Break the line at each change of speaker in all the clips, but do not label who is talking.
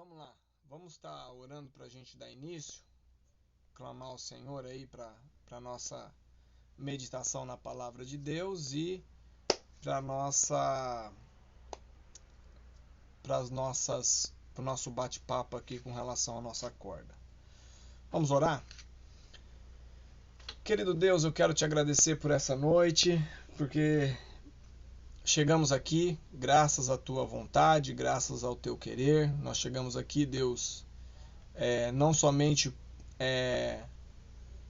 Vamos lá, vamos estar orando para a gente dar início, clamar ao Senhor aí para a nossa meditação na palavra de Deus e para o nosso bate-papo aqui com relação à nossa corda. Vamos orar? Querido Deus, eu quero te agradecer por essa noite, porque chegamos aqui graças à tua vontade, graças ao teu querer. Nós chegamos aqui, Deus, não somente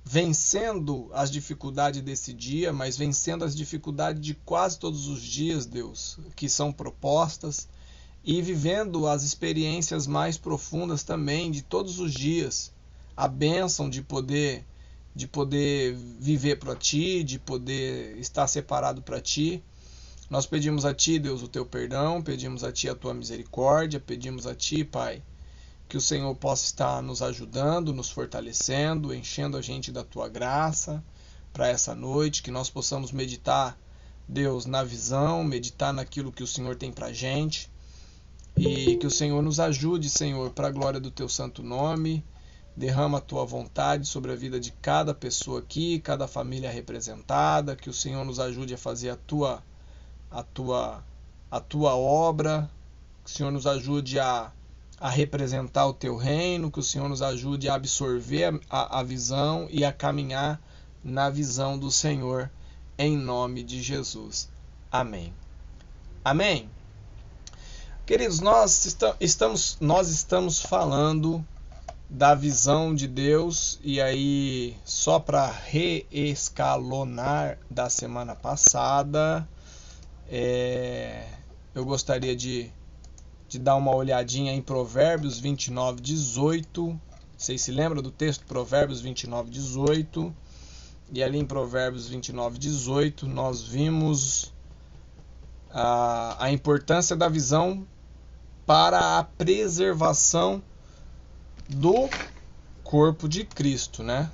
vencendo as dificuldades desse dia, mas vencendo as dificuldades de quase todos os dias, Deus, que são propostas, e vivendo as experiências mais profundas também de todos os dias. A bênção de poder viver para ti, de poder estar separado para ti. Nós pedimos a ti, Deus, o teu perdão, pedimos a ti a tua misericórdia, pedimos a ti, Pai, que o Senhor possa estar nos ajudando, nos fortalecendo, enchendo a gente da tua graça para essa noite, que nós possamos meditar, Deus, na visão, meditar naquilo que o Senhor tem para a gente, e que o Senhor nos ajude, Senhor, para a glória do teu santo nome. Derrama a tua vontade sobre a vida de cada pessoa aqui, cada família representada, que o Senhor nos ajude a fazer a tua obra, que o Senhor nos ajude a representar o teu reino, que o Senhor nos ajude a absorver a visão e a caminhar na visão do Senhor, em nome de Jesus. Amém. Amém. Queridos, nós estamos falando da visão de Deus, e aí, só para reescalonar da semana passada, eu gostaria de dar uma olhadinha em Provérbios 29, 18. Vocês se lembram do texto? Provérbios 29, 18. E ali em Provérbios 29, 18, nós vimos a importância da visão para a preservação do corpo de Cristo, né?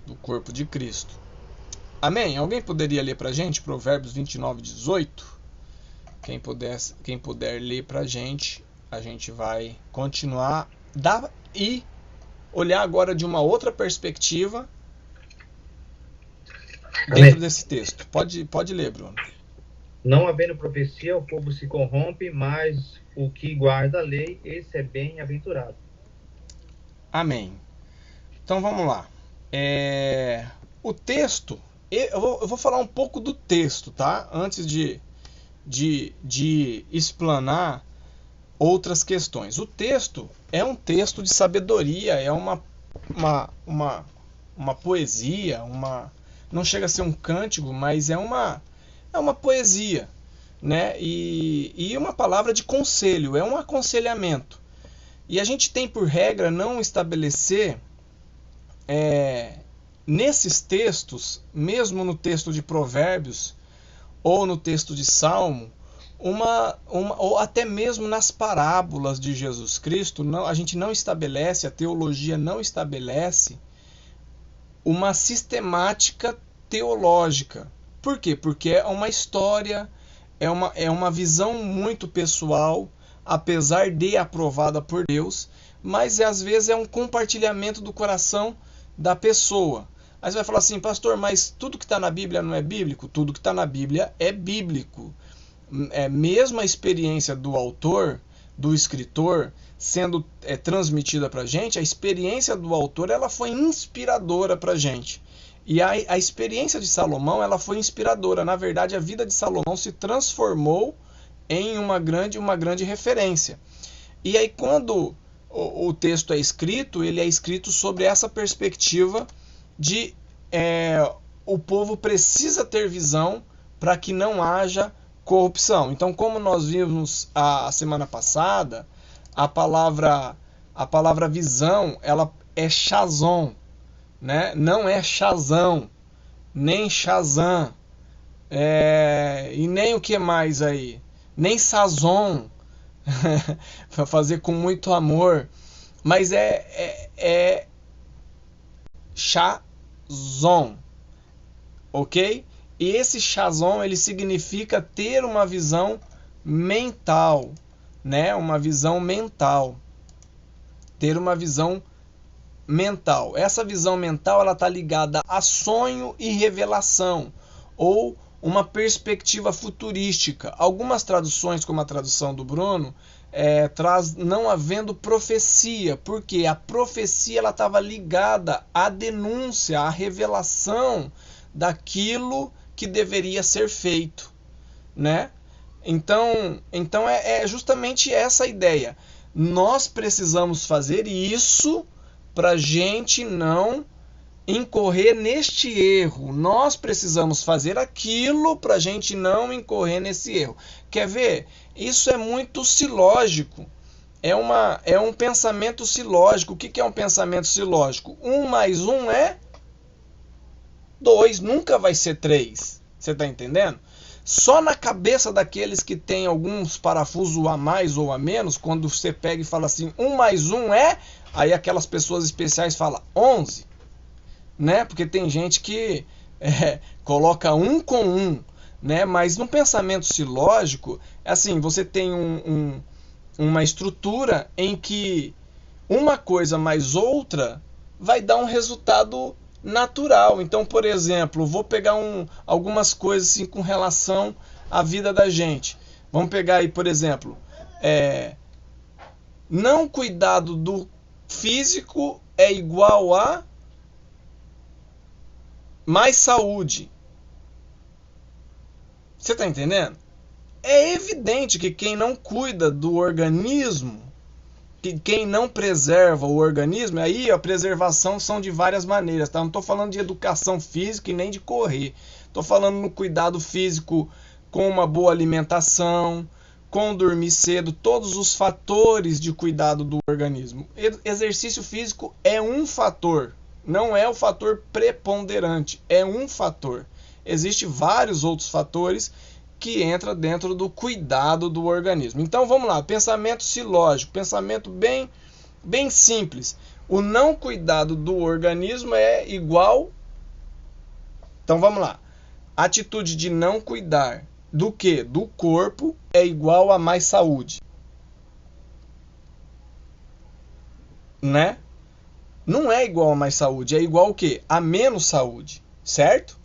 Do corpo de Cristo. Amém? Alguém poderia ler pra gente Provérbios 29, 18? Quem puder ler pra gente, a gente vai continuar e olhar agora de uma outra perspectiva dentro desse texto. Pode ler, Bruno.
Não havendo profecia, o povo se corrompe, mas o que guarda a lei, esse é bem-aventurado.
Amém. Então vamos lá. O texto, eu vou falar um pouco do texto, tá? Antes de explanar outras questões. O texto é um texto de sabedoria, é uma poesia, não chega a ser um cântico, mas é uma poesia, né? E uma palavra de conselho, é um aconselhamento. E a gente tem por regra não estabelecer nesses textos, mesmo no texto de Provérbios ou no texto de Salmo, ou até mesmo nas parábolas de Jesus Cristo, a gente não estabelece, a teologia não estabelece uma sistemática teológica. Por quê? Porque é uma história, é uma visão muito pessoal, apesar de aprovada por Deus, mas às vezes é um compartilhamento do coração da pessoa. Aí você vai falar assim, pastor, mas tudo que está na Bíblia não é bíblico? Tudo que está na Bíblia é bíblico. Mesmo a experiência do autor, do escritor, sendo transmitida para a gente, a experiência do autor ela foi inspiradora para a gente. E a experiência de Salomão ela foi inspiradora. Na verdade, a vida de Salomão se transformou em uma grande referência. E aí quando o texto é escrito, ele é escrito sobre essa perspectiva de o povo precisa ter visão para que não haja corrupção. Então, como nós vimos a semana passada, a palavra visão, ela é Shazon, né? Não é Shazão, nem Shazam, e nem o que mais aí, nem Sazon, para fazer com muito amor, mas é Shazon, ok? E esse Shazon, ele significa ter uma visão mental, né? Uma visão mental. ter uma visão mental. Essa visão mental ela está ligada a sonho e revelação, ou uma perspectiva futurística. Algumas traduções, como a tradução do Bruno, traz não havendo profecia, porque a profecia ela estava ligada à denúncia, à revelação daquilo que deveria ser feito, né? Então é justamente essa a ideia. Nós precisamos fazer isso para a gente não incorrer neste erro. Nós precisamos fazer aquilo para a gente não incorrer nesse erro. Quer ver? Isso é muito silógico. É um pensamento silógico. O que é um pensamento silógico? 1 mais 1 é 2. Nunca vai ser 3. Você está entendendo? Só na cabeça daqueles que tem alguns parafusos a mais ou a menos, quando você pega e fala assim, 1 mais 1 é... Aí aquelas pessoas especiais falam 11. Né? Porque tem gente que coloca 1 com 1. Né? Mas no pensamento silógico, assim, você tem uma estrutura em que uma coisa mais outra vai dar um resultado natural. Então, por exemplo, vou pegar algumas coisas assim, com relação à vida da gente. Vamos pegar aí, por exemplo, não cuidado do físico é igual a mais saúde. Você está entendendo? É evidente que quem não cuida do organismo, que quem não preserva o organismo, aí a preservação são de várias maneiras, tá? Não estou falando de educação física e nem de correr. Estou falando no cuidado físico com uma boa alimentação, com dormir cedo, todos os fatores de cuidado do organismo. Exercício físico é um fator, não é o fator preponderante, é um fator. Existem vários outros fatores que entram dentro do cuidado do organismo. Então vamos lá, pensamento silógico, pensamento bem simples. O não cuidado do organismo é igual... Então vamos lá, atitude de não cuidar do que? Do corpo é igual a mais saúde. Né? Não é igual a mais saúde, é igual o quê? A menos saúde, certo?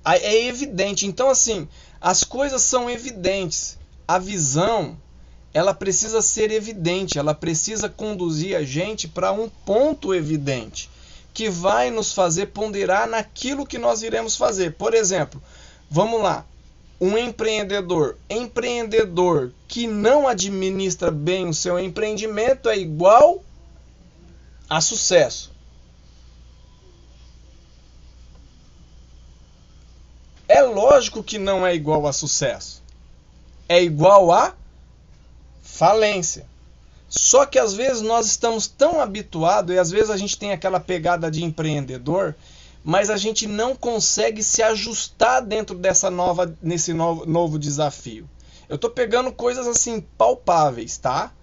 É evidente. Então assim, as coisas são evidentes. A visão, ela precisa ser evidente, ela precisa conduzir a gente para um ponto evidente, que vai nos fazer ponderar naquilo que nós iremos fazer. Por exemplo, vamos lá, um empreendedor que não administra bem o seu empreendimento é igual a sucesso. É lógico que não é igual a sucesso. É igual a falência. Só que às vezes nós estamos tão habituados, e às vezes a gente tem aquela pegada de empreendedor, mas a gente não consegue se ajustar dentro nesse novo desafio. Eu estou pegando coisas assim palpáveis, tá?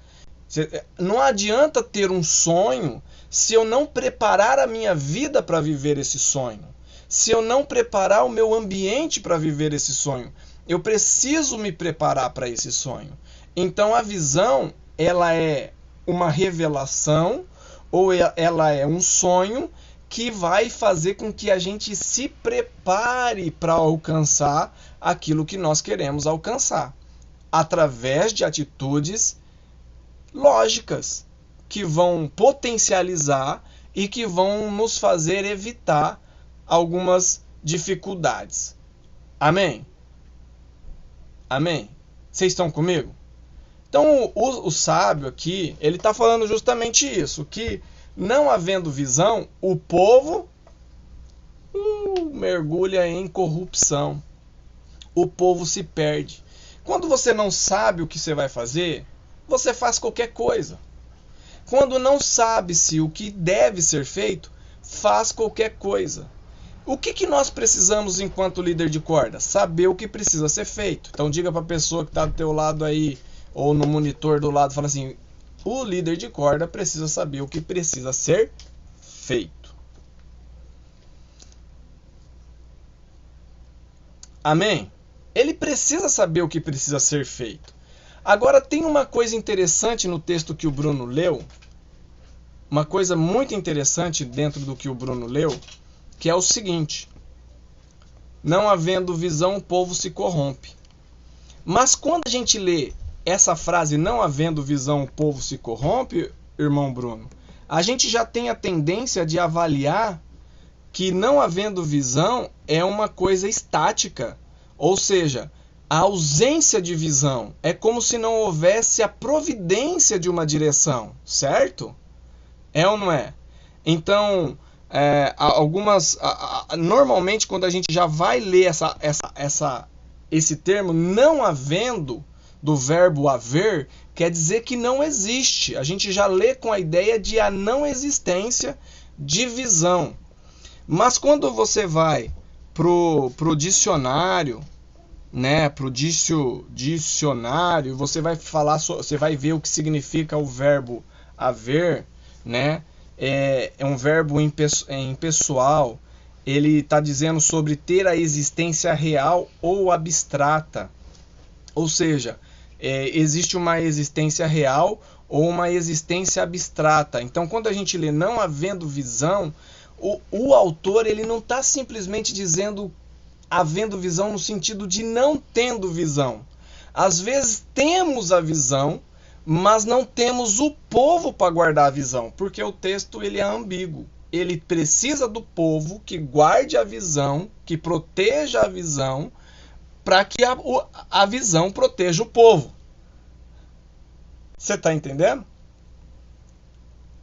Não adianta ter um sonho se eu não preparar a minha vida para viver esse sonho. Se eu não preparar o meu ambiente para viver esse sonho. Eu preciso me preparar para esse sonho. Então a visão, ela é uma revelação ou ela é um sonho que vai fazer com que a gente se prepare para alcançar aquilo que nós queremos alcançar, através de atitudes lógicas, que vão potencializar e que vão nos fazer evitar algumas dificuldades. Amém? Amém? Vocês estão comigo? Então o sábio aqui, ele está falando justamente isso, que não havendo visão, o povo mergulha em corrupção. O povo se perde. Quando você não sabe o que você vai fazer, você faz qualquer coisa. Quando não sabe-se o que deve ser feito, faz qualquer coisa. O que nós precisamos enquanto líder de corda? Saber o que precisa ser feito. Então diga para a pessoa que está do teu lado aí, ou no monitor do lado, fala assim, o líder de corda precisa saber o que precisa ser feito. Amém? Ele precisa saber o que precisa ser feito. Agora tem uma coisa interessante no texto que o Bruno leu, uma coisa muito interessante dentro do que o Bruno leu, que é o seguinte: não havendo visão, o povo se corrompe. Mas quando a gente lê essa frase, não havendo visão, o povo se corrompe, irmão Bruno, a gente já tem a tendência de avaliar que não havendo visão é uma coisa estática, ou seja, a ausência de visão é como se não houvesse a providência de uma direção, certo? É ou não é? Então, normalmente quando a gente já vai ler esse termo, não havendo, do verbo haver, quer dizer que não existe. A gente já lê com a ideia de a não existência de visão. Mas quando você vai pro dicionário, né, pro dicionário, você vai ver o que significa o verbo haver, né? É um verbo impessoal. Ele está dizendo sobre ter a existência real ou abstrata. Ou seja, existe uma existência real ou uma existência abstrata. Então, quando a gente lê não havendo visão, o autor ele não está simplesmente dizendo havendo visão no sentido de não tendo visão. Às vezes temos a visão, mas não temos o povo para guardar a visão, porque o texto ele é ambíguo. Ele precisa do povo que guarde a visão, que proteja a visão, para que a visão proteja o povo. Você está entendendo?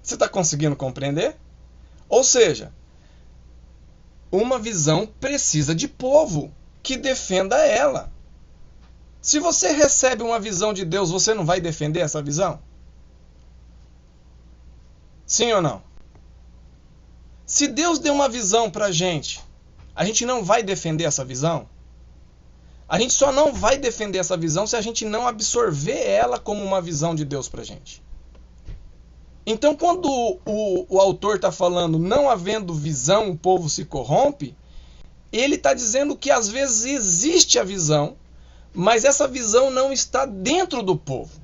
Você está conseguindo compreender? Ou seja, uma visão precisa de povo que defenda ela. Se você recebe uma visão de Deus, você não vai defender essa visão? Sim ou não? Se Deus deu uma visão para a gente não vai defender essa visão? A gente só não vai defender essa visão se a gente não absorver ela como uma visão de Deus para a gente. Então, quando o autor está falando não havendo visão, o povo se corrompe, ele está dizendo que às vezes existe a visão, mas essa visão não está dentro do povo.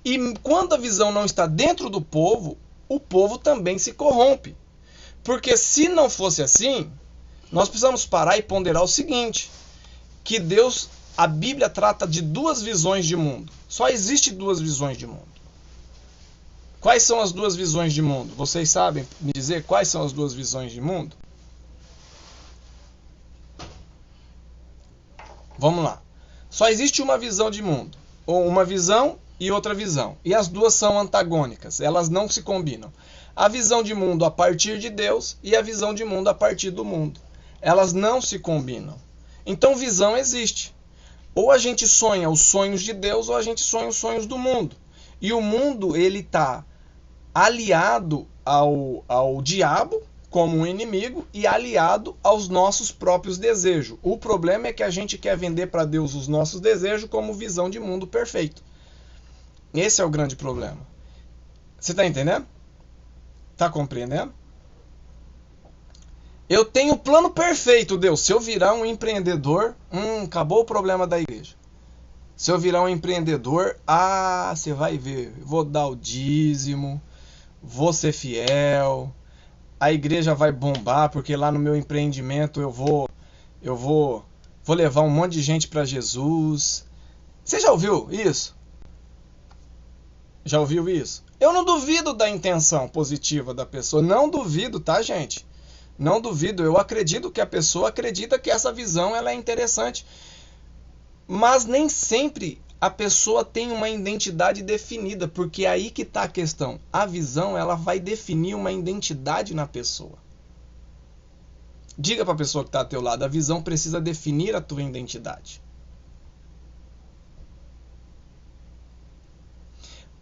E quando a visão não está dentro do povo, o povo também se corrompe. Porque se não fosse assim, nós precisamos parar e ponderar o seguinte, que a Bíblia trata de duas visões de mundo. Só existe duas visões de mundo. Quais são as duas visões de mundo? Vocês sabem me dizer quais são as duas visões de mundo? Vamos lá. Só existe uma visão de mundo. Ou uma visão e outra visão. E as duas são antagônicas. Elas não se combinam. A visão de mundo a partir de Deus e a visão de mundo a partir do mundo. Elas não se combinam. Então visão existe. Ou a gente sonha os sonhos de Deus ou a gente sonha os sonhos do mundo. E o mundo ele está aliado ao diabo como um inimigo e aliado aos nossos próprios desejos. O problema é que a gente quer vender para Deus os nossos desejos como visão de mundo perfeito. Esse é o grande problema. Você está entendendo? Está compreendendo? Eu tenho o plano perfeito, Deus. Se eu virar um empreendedor, acabou o problema da igreja. Se eu virar um empreendedor, você vai ver, vou dar o dízimo, vou ser fiel, a igreja vai bombar, porque lá no meu empreendimento eu vou levar um monte de gente para Jesus. Você já ouviu isso? Já ouviu isso? Eu não duvido da intenção positiva da pessoa, não duvido, tá, gente? Não duvido, eu acredito que a pessoa acredita que essa visão ela é interessante. Mas nem sempre a pessoa tem uma identidade definida, porque é aí que está a questão. A visão ela vai definir uma identidade na pessoa. Diga para a pessoa que está ao teu lado, a visão precisa definir a tua identidade.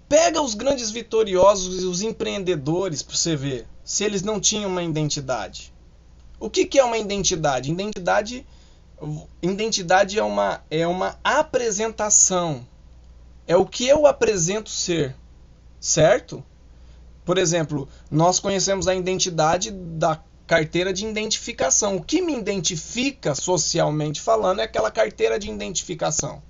Pega os grandes vitoriosos e os empreendedores para você ver se eles não tinham uma identidade. O que é uma identidade? Identidade é uma apresentação. É o que eu apresento ser. Certo? Por exemplo, nós conhecemos a identidade da carteira de identificação. O que me identifica socialmente falando é aquela carteira de identificação.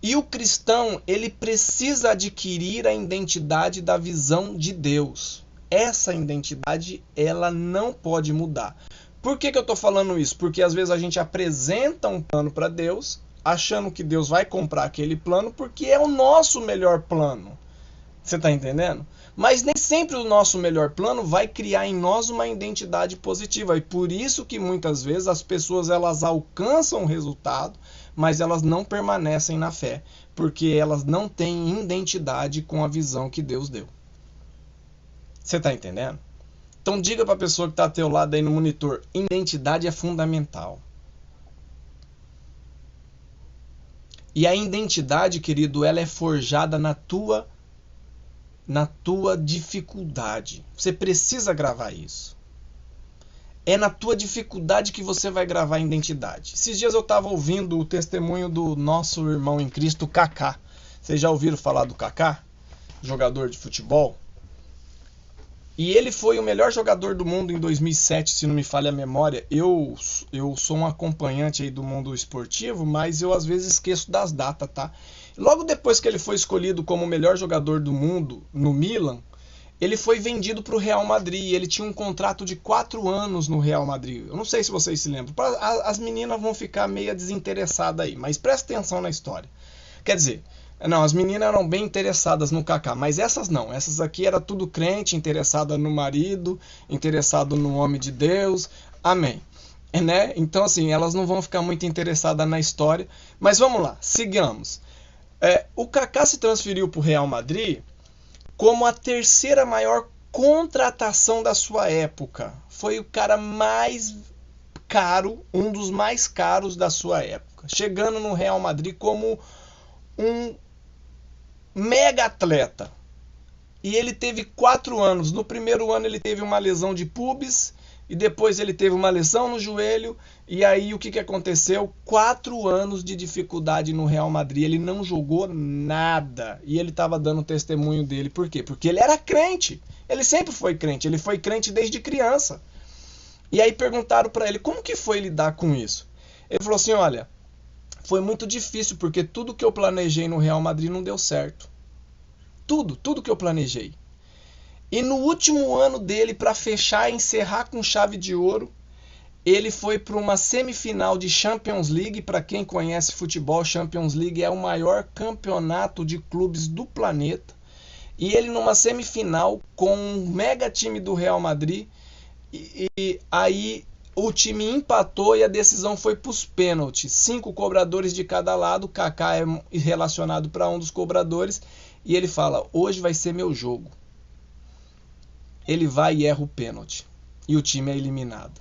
E o cristão, ele precisa adquirir a identidade da visão de Deus. Essa identidade, ela não pode mudar. Por que eu estou falando isso? Porque às vezes a gente apresenta um plano para Deus, achando que Deus vai comprar aquele plano, porque é o nosso melhor plano. Você está entendendo? Mas nem sempre o nosso melhor plano vai criar em nós uma identidade positiva. E por isso que muitas vezes as pessoas elas alcançam o resultado, mas elas não permanecem na fé, porque elas não têm identidade com a visão que Deus deu. Você está entendendo? Então diga para a pessoa que está ao teu lado aí no monitor, identidade é fundamental. E a identidade, querido, ela é forjada na tua dificuldade. Você precisa gravar isso. É na tua dificuldade que você vai gravar a identidade. Esses dias eu estava ouvindo o testemunho do nosso irmão em Cristo, Kaká. Vocês já ouviram falar do Kaká? Jogador de futebol. E ele foi o melhor jogador do mundo em 2007, se não me falha a memória. Eu sou um acompanhante aí do mundo esportivo, mas eu às vezes esqueço das datas, tá? Logo depois que ele foi escolhido como o melhor jogador do mundo no Milan, ele foi vendido para o Real Madrid. Ele tinha um contrato de 4 anos no Real Madrid. Eu não sei se vocês se lembram. As meninas vão ficar meio desinteressadas aí, mas presta atenção na história. Quer dizer, não, as meninas eram bem interessadas no Kaká, mas essas não. Essas aqui era tudo crente, interessada no marido, interessado no homem de Deus. Amém. Né? Então assim, elas não vão ficar muito interessadas na história. Mas vamos lá, sigamos. O Kaká se transferiu para o Real Madrid como a terceira maior contratação da sua época. Foi o cara mais caro, um dos mais caros da sua época. Chegando no Real Madrid como um mega atleta. E ele teve 4 anos. No primeiro ano ele teve uma lesão de pubis. E depois ele teve uma lesão no joelho. E aí o que aconteceu? 4 anos de dificuldade no Real Madrid. Ele não jogou nada. E ele estava dando testemunho dele. Por quê? Porque ele era crente. Ele sempre foi crente. Ele foi crente desde criança. E aí perguntaram para ele, como que foi lidar com isso? Ele falou assim, olha, foi muito difícil, porque tudo que eu planejei no Real Madrid não deu certo. Tudo que eu planejei. E no último ano dele, para fechar e encerrar com chave de ouro, ele foi para uma semifinal de Champions League. Para quem conhece futebol, Champions League é o maior campeonato de clubes do planeta. E ele numa semifinal com um mega time do Real Madrid. E aí o time empatou e a decisão foi para os pênaltis. 5 cobradores de cada lado. Kaká é relacionado para um dos cobradores. E ele fala, hoje vai ser meu jogo. Ele vai e erra o pênalti. E o time é eliminado.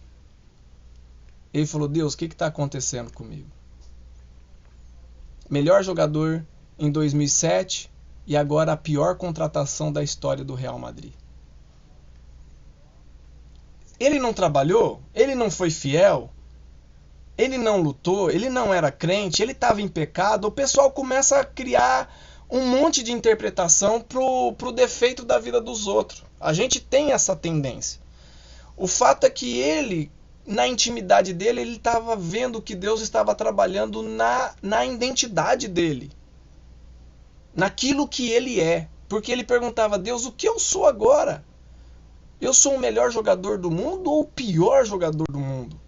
Ele falou, Deus, o que está acontecendo comigo? Melhor jogador em 2007 e agora a pior contratação da história do Real Madrid. Ele não trabalhou? Ele não foi fiel? Ele não lutou? Ele não era crente? Ele estava em pecado? O pessoal começa a criar um monte de interpretação pro defeito da vida dos outros. A gente tem essa tendência. O fato é que ele, na intimidade dele, ele estava vendo que Deus estava trabalhando na identidade dele. Naquilo que ele é. Porque ele perguntava, Deus, o que eu sou agora? Eu sou o melhor jogador do mundo ou o pior jogador do mundo?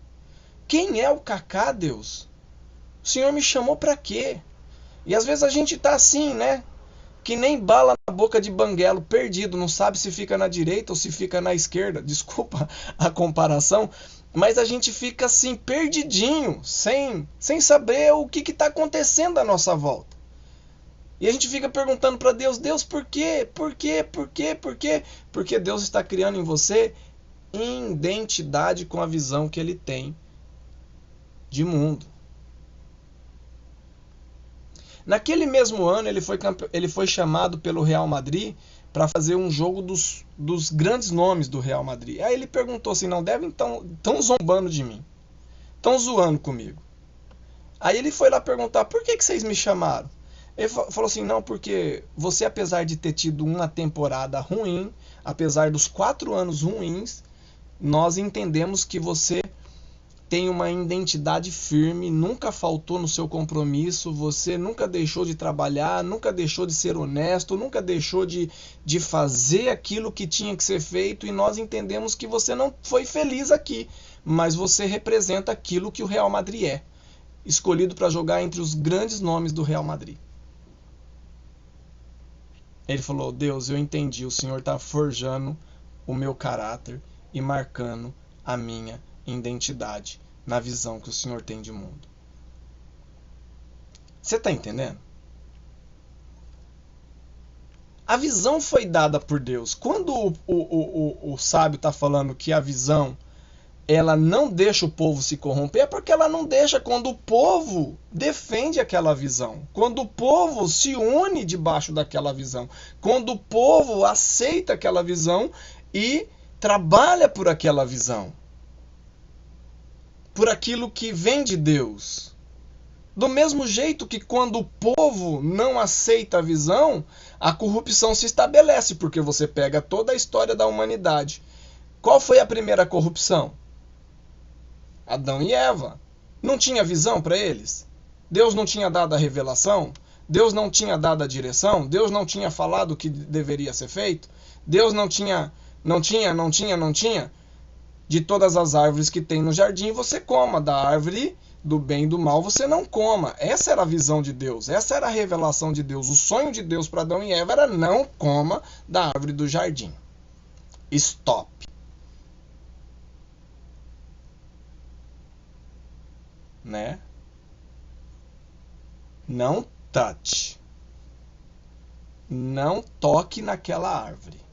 Quem é o Kaká, Deus? O Senhor me chamou para quê? E às vezes a gente tá assim, né? Que nem bala na boca de banguelo, perdido, não sabe se fica na direita ou se fica na esquerda. Desculpa a comparação, mas a gente fica assim, perdidinho, sem saber o que está acontecendo à nossa volta. E a gente fica perguntando para Deus, Deus, por quê? Por quê? Por quê? Por quê? Porque Deus está criando em você identidade com a visão que Ele tem de mundo. Naquele mesmo ano, ele foi chamado pelo Real Madrid para fazer um jogo dos grandes nomes do Real Madrid. Aí ele perguntou assim, não devem tão zombando de mim, tão zoando comigo. Aí ele foi lá perguntar, por que vocês me chamaram? Ele falou assim, não, porque você, apesar de ter tido uma temporada ruim, apesar dos 4 anos ruins, nós entendemos que você tem uma identidade firme, nunca faltou no seu compromisso, você nunca deixou de trabalhar, nunca deixou de ser honesto, nunca deixou de fazer aquilo que tinha que ser feito, e nós entendemos que você não foi feliz aqui, mas você representa aquilo que o Real Madrid é, escolhido para jogar entre os grandes nomes do Real Madrid. Ele falou: Deus, eu entendi, o Senhor está forjando o meu caráter e marcando a minha identidade na visão que o Senhor tem de mundo. Você está entendendo? A visão foi dada por Deus. Quando o sábio está falando que a visão ela não deixa o povo se corromper, é porque ela não deixa quando o povo defende aquela visão, quando o povo se une debaixo daquela visão, quando o povo aceita aquela visão e trabalha por aquela visão, por aquilo que vem de Deus. Do mesmo jeito que quando o povo não aceita a visão, a corrupção se estabelece, porque você pega toda a história da humanidade. Qual foi a primeira corrupção? Adão e Eva. Não tinha visão para eles? Deus não tinha dado a revelação? Deus não tinha dado a direção? Deus não tinha falado o que deveria ser feito? Deus não tinha. De todas as árvores que tem no jardim, você coma. Da árvore do bem e do mal, você não coma. Essa era a visão de Deus. Essa era a revelação de Deus. O sonho de Deus para Adão e Eva era: não coma da árvore do jardim. Stop. Né? Não touch. Não toque naquela árvore.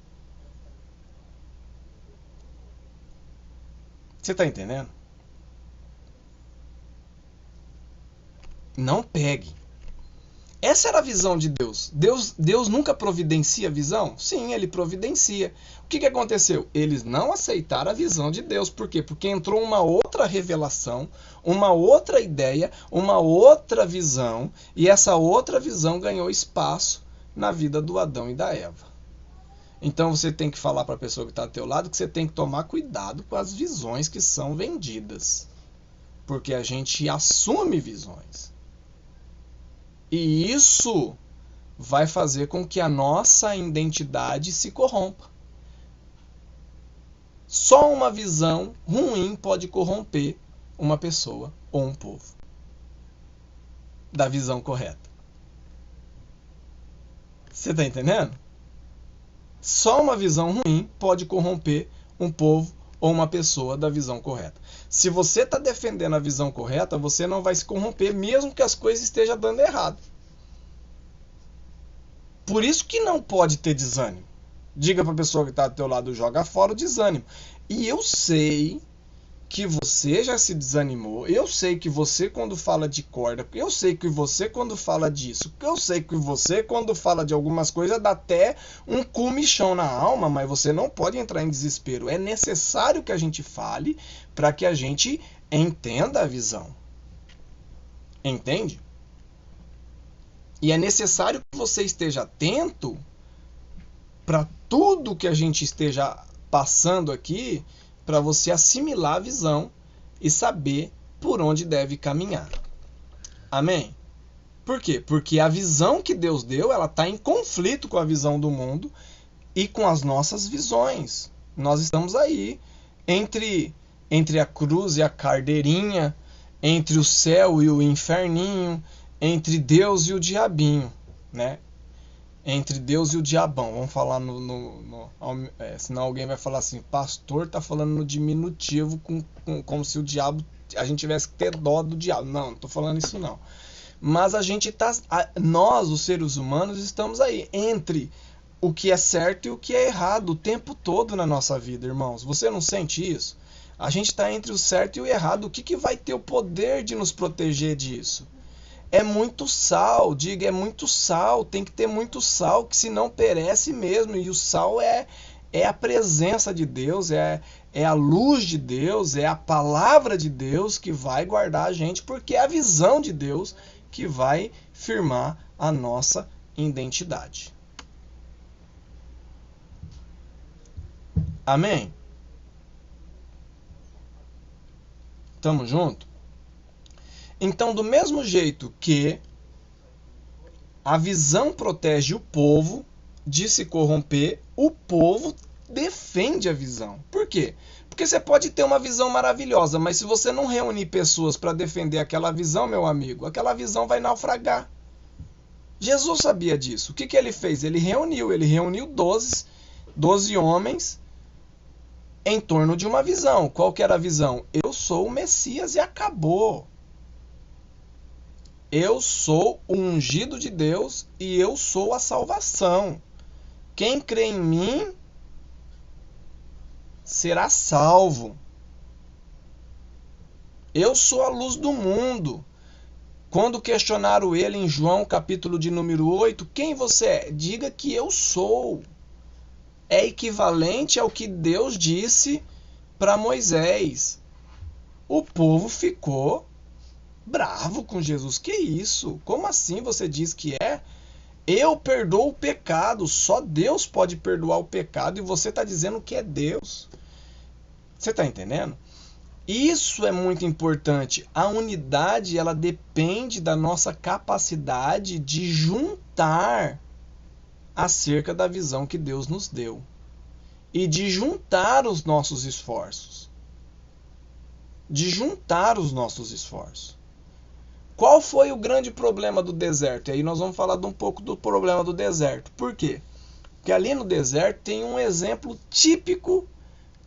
Você está entendendo? Não pegue. Essa era a visão de Deus. Deus nunca providencia a visão? Sim, ele providencia. O que aconteceu? Eles não aceitaram a visão de Deus. Por quê? Porque entrou uma outra revelação, uma outra ideia, uma outra visão, e essa outra visão ganhou espaço na vida do Adão e da Eva. Então você tem que falar para a pessoa que está ao teu lado que você tem que tomar cuidado com as visões que são vendidas. Porque a gente assume visões. E isso vai fazer com que a nossa identidade se corrompa. Só uma visão ruim pode corromper uma pessoa ou um povo da visão correta. Você está entendendo? Só uma visão ruim pode corromper um povo ou uma pessoa da visão correta. Se você está defendendo a visão correta, você não vai se corromper, mesmo que as coisas estejam dando errado. Por isso que não pode ter desânimo. Diga para a pessoa que está do teu lado: joga fora o desânimo. E eu sei que você já se desanimou, eu sei que você quando fala de corda, eu sei que você quando fala disso, eu sei que você quando fala de algumas coisas dá até um comichão na alma, mas você não pode entrar em desespero. É necessário que a gente fale para que a gente entenda a visão. Entende? E é necessário que você esteja atento para tudo que a gente esteja passando aqui, para você assimilar a visão e saber por onde deve caminhar. Amém? Por quê? Porque a visão que Deus deu, ela está em conflito com a visão do mundo e com as nossas visões. Nós estamos aí entre a cruz e a cardeirinha, entre o céu e o inferninho, entre Deus e o diabinho, né? Entre Deus e o diabão. Vamos falar senão alguém vai falar assim: pastor está falando no diminutivo, como se o diabo, a gente tivesse que ter dó do diabo. Não estou falando isso não. Mas nós, os seres humanos, estamos aí entre o que é certo e o que é errado o tempo todo na nossa vida, irmãos. Você não sente isso? A gente está entre o certo e o errado. O que vai ter o poder de nos proteger disso? É muito sal, diga, é muito sal, tem que ter muito sal, que senão perece mesmo. E o sal é a presença de Deus, é a luz de Deus, é a palavra de Deus que vai guardar a gente, porque é a visão de Deus que vai firmar a nossa identidade. Amém? Tamo junto? Então, do mesmo jeito que a visão protege o povo de se corromper, o povo defende a visão. Por quê? Porque você pode ter uma visão maravilhosa, mas se você não reunir pessoas para defender aquela visão, meu amigo, aquela visão vai naufragar. Jesus sabia disso. O que ele fez? Ele reuniu 12 homens em torno de uma visão. Qual que era a visão? Eu sou o Messias e acabou. Eu sou o ungido de Deus e eu sou a salvação. Quem crê em mim será salvo. Eu sou a luz do mundo. Quando questionaram ele em João, capítulo de número 8, quem você é? Diga que eu sou. É equivalente ao que Deus disse para Moisés. O povo ficou bravo com Jesus. Que isso? Como assim você diz que é? Eu perdoo o pecado. Só Deus pode perdoar o pecado e você está dizendo que é Deus. Você está entendendo? Isso é muito importante. A unidade, ela depende da nossa capacidade de juntar acerca da visão que Deus nos deu. E de juntar os nossos esforços. Qual foi o grande problema do deserto? E aí nós vamos falar um pouco do problema do deserto. Por quê? Porque ali no deserto tem um exemplo típico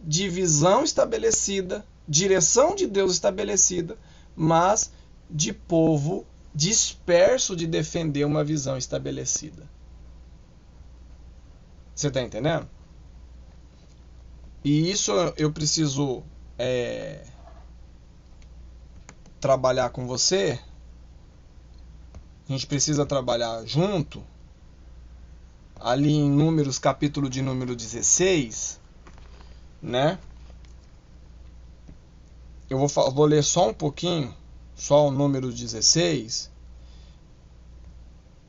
de visão estabelecida, direção de Deus estabelecida, mas de povo disperso de defender uma visão estabelecida. Você está entendendo? E isso eu preciso trabalhar com você. A gente precisa trabalhar junto. Ali em Números, capítulo de número 16, né? Eu vou ler só um pouquinho, só o número 16,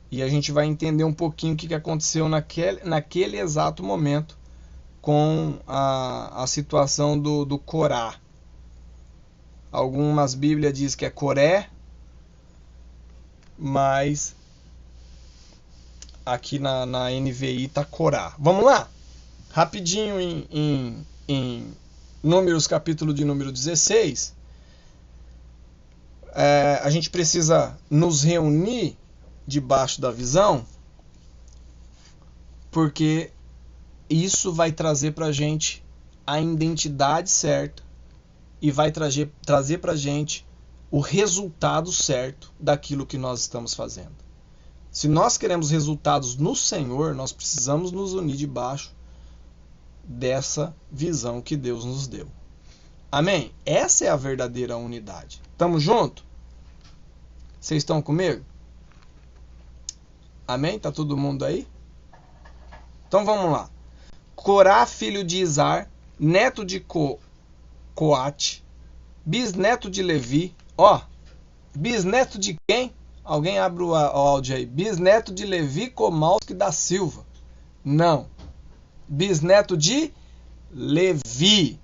e a gente vai entender um pouquinho o que aconteceu naquele exato momento com a situação do Corá. Algumas Bíblias dizem que é Coré, mas aqui na NVI está Corá. Vamos lá? Rapidinho em Números, capítulo de número 16. A gente precisa nos reunir debaixo da visão, porque isso vai trazer para a gente a identidade certa e vai trazer para a gente o resultado certo daquilo que nós estamos fazendo. Se nós queremos resultados no Senhor, nós precisamos nos unir debaixo dessa visão que Deus nos deu. Amém? Essa é a verdadeira unidade. Tamo junto? Vocês estão comigo? Amém? Tá todo mundo aí? Então vamos lá. Corá, filho de Izar, neto de Coate, bisneto de Levi. Bisneto de quem? Alguém abre o áudio aí. Bisneto de Levi Komalski da Silva. Não. Bisneto de Levi,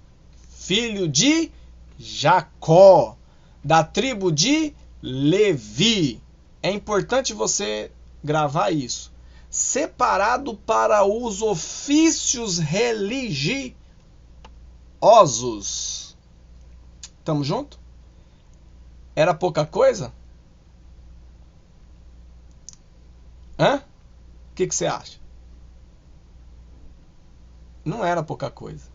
filho de Jacó, da tribo de Levi. É importante você gravar isso. Separado para os ofícios religiosos. Tamo junto? Era pouca coisa? O que você acha? Não era pouca coisa.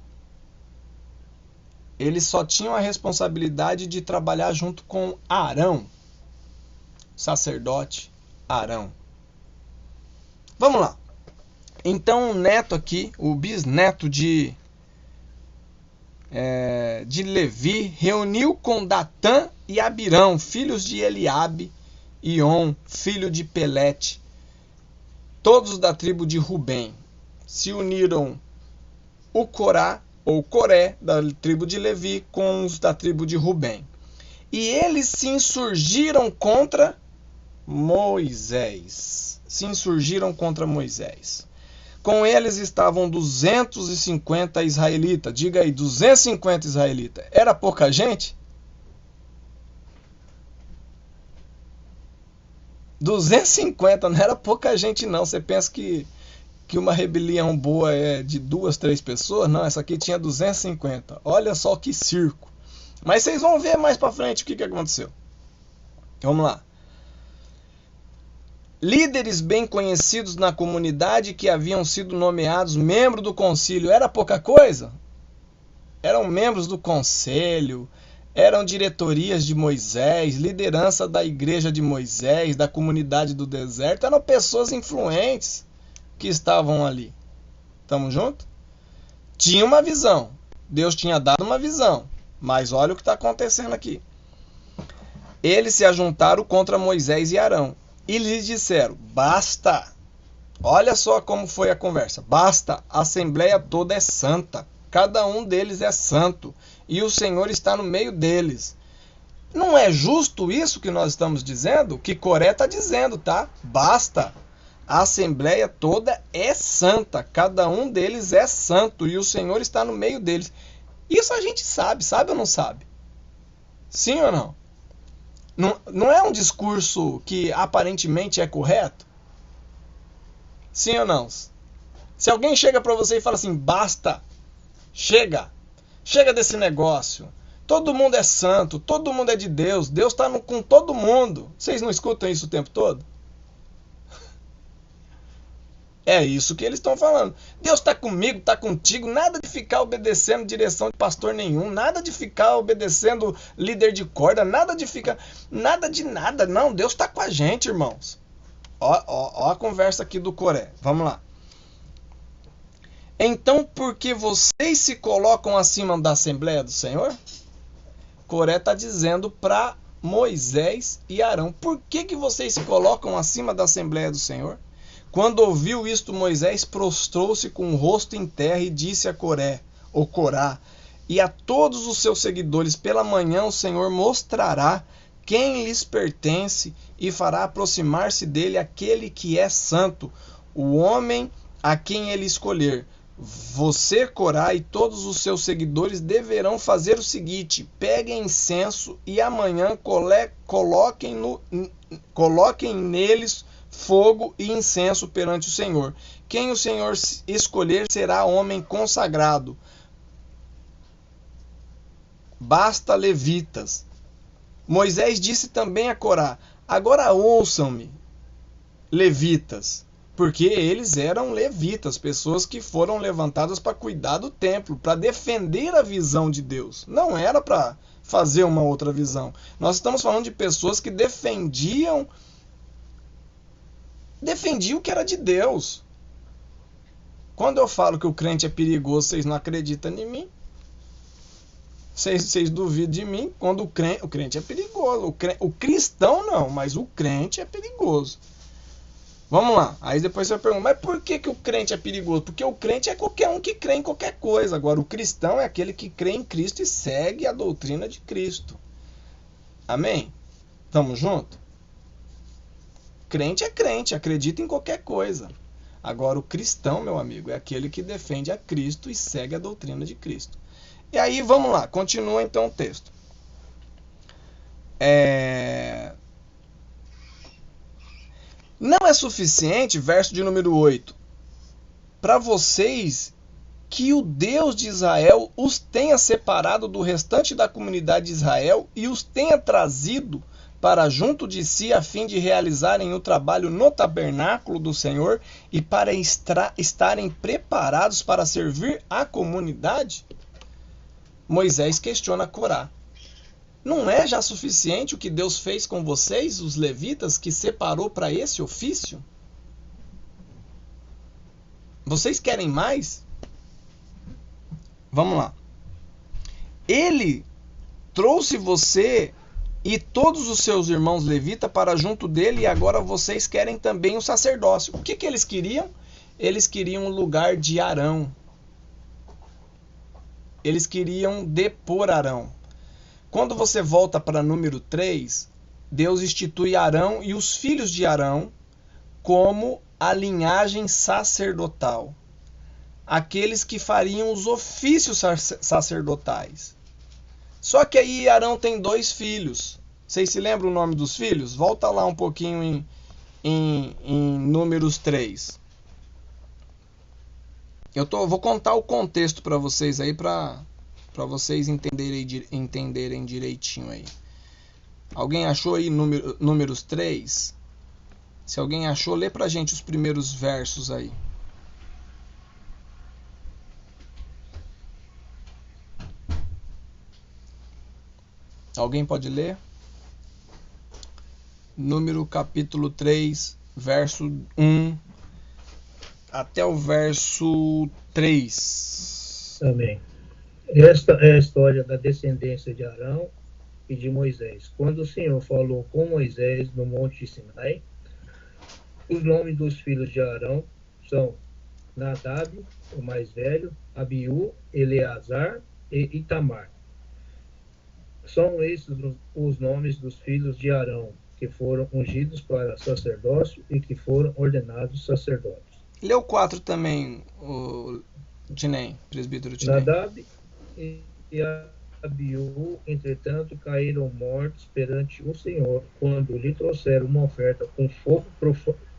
Eles só tinham a responsabilidade de trabalhar junto com Arão, sacerdote Arão. Vamos lá. Então o neto aqui, o bisneto de Levi, reuniu com Datã e Abirão, filhos de Eliabe, e On, filho de Pelete, todos da tribo de Rubem. Se uniram o Corá, ou Coré, da tribo de Levi, com os da tribo de Rubem. E eles se insurgiram contra Moisés. Com eles estavam 250 israelitas. Diga aí, 250 israelitas. Era pouca gente? 250 não era pouca gente não. Você pensa que uma rebelião boa é de 2, 3 pessoas? Não, essa aqui tinha 250. Olha só que circo. Mas vocês vão ver mais pra frente o que aconteceu. Vamos lá. Líderes bem conhecidos na comunidade que haviam sido nomeados membros do concílio. Era pouca coisa? Eram membros do conselho, eram diretorias de Moisés, liderança da igreja de Moisés, da comunidade do deserto. Eram pessoas influentes que estavam ali. Tamo junto? Tinha uma visão. Deus tinha dado uma visão. Mas olha o que está acontecendo aqui. Eles se ajuntaram contra Moisés e Arão e lhes disseram: basta. Olha só como foi a conversa. Basta, a assembleia toda é santa. Cada um deles é santo. E o Senhor está no meio deles. Não é justo isso que nós estamos dizendo? O que Coré está dizendo, tá? Basta. A assembleia toda é santa. Cada um deles é santo. E o Senhor está no meio deles. Isso a gente sabe. Sabe ou não sabe? Sim ou não? Não é um discurso que aparentemente é correto? Sim ou não? Se alguém chega para você e fala assim: basta, chega desse negócio, todo mundo é santo, todo mundo é de Deus, Deus está com todo mundo. Vocês não escutam isso o tempo todo? É isso que eles estão falando. Deus está comigo, está contigo, nada de ficar obedecendo direção de pastor nenhum, nada de ficar obedecendo líder de corda, nada de nada. Não, Deus está com a gente, irmãos. Ó a conversa aqui do Coré. Vamos lá. Então, por que vocês se colocam acima da Assembleia do Senhor? Coré está dizendo para Moisés e Arão: por que vocês se colocam acima da Assembleia do Senhor? Quando ouviu isto, Moisés prostrou-se com o rosto em terra e disse a Coré, ou Corá, e a todos os seus seguidores: pela manhã o Senhor mostrará quem lhes pertence e fará aproximar-se dele aquele que é santo, o homem a quem ele escolher. Você, Corá, e todos os seus seguidores deverão fazer o seguinte: peguem incenso e amanhã coloquem neles fogo e incenso perante o Senhor. Quem o Senhor escolher será homem consagrado. Basta levitas. Moisés disse também a Corá: agora ouçam-me, levitas, porque eles eram levitas, pessoas que foram levantadas para cuidar do templo, para defender a visão de Deus. Não era para fazer uma outra visão. Nós estamos falando de pessoas que defendiam o que era de Deus. Quando eu falo que o crente é perigoso, vocês não acreditam em mim? Vocês duvidam de mim? Quando o crente é perigoso. O cristão não, mas o crente é perigoso. Vamos lá. Aí depois você vai perguntar: mas por que o crente é perigoso? Porque o crente é qualquer um que crê em qualquer coisa. Agora, o cristão é aquele que crê em Cristo e segue a doutrina de Cristo. Amém? Tamo junto? Crente é crente, acredita em qualquer coisa. Agora, o cristão, meu amigo, é aquele que defende a Cristo e segue a doutrina de Cristo. E aí, vamos lá, continua então o texto. Não é suficiente, verso de número 8, para vocês que o Deus de Israel os tenha separado do restante da comunidade de Israel e os tenha trazido para junto de si a fim de realizarem o trabalho no tabernáculo do Senhor e para estarem preparados para servir a comunidade? Moisés questiona Corá: não é já suficiente o que Deus fez com vocês, os levitas, que separou para esse ofício? Vocês querem mais? Vamos lá. Ele trouxe você e todos os seus irmãos levitas para junto dele, e agora vocês querem também o sacerdócio. O que eles queriam? Eles queriam o lugar de Arão. Eles queriam depor Arão. Quando você volta para número 3, Deus institui Arão e os filhos de Arão como a linhagem sacerdotal. Aqueles que fariam os ofícios sacerdotais. Só que aí Arão tem 2 filhos. Vocês se lembram o nome dos filhos? Volta lá um pouquinho em Números 3? Vou contar o contexto para vocês aí, para vocês entenderem direitinho aí. Alguém achou aí Números 3? Se alguém achou, lê pra gente os primeiros versos aí. Alguém pode ler? Número capítulo 3, verso 1 até o verso 3.
Amém. Esta é a história da descendência de Arão e de Moisés. Quando o Senhor falou com Moisés no Monte Sinai, os nomes dos filhos de Arão são Nadab, o mais velho, Abiú, Eleazar e Itamar. São esses os nomes dos filhos de Arão, que foram ungidos para sacerdócio e que foram ordenados sacerdotes.
Lê o 4 também, o Tinem, presbítero Tinem.
Nadab e Abiú, entretanto, caíram mortos perante o Senhor, quando lhe trouxeram uma oferta com fogo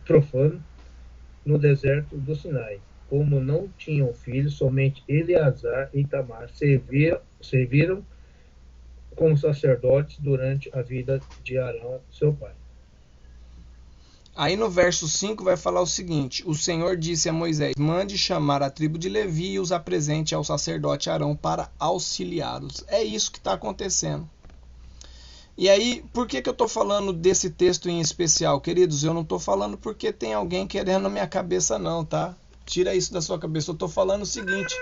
profano no deserto do Sinai. Como não tinham filhos, somente Eleazar e Itamar serviram como sacerdotes durante a vida de Arão, seu pai.
Aí no verso 5 vai falar o seguinte: o Senhor disse a Moisés: mande chamar a tribo de Levi e os apresente ao sacerdote Arão para auxiliá-los. É isso que está acontecendo. E aí, por que eu estou falando desse texto em especial, queridos? Eu não estou falando porque tem alguém querendo na minha cabeça não, tá? Tira isso da sua cabeça. Eu estou falando o seguinte: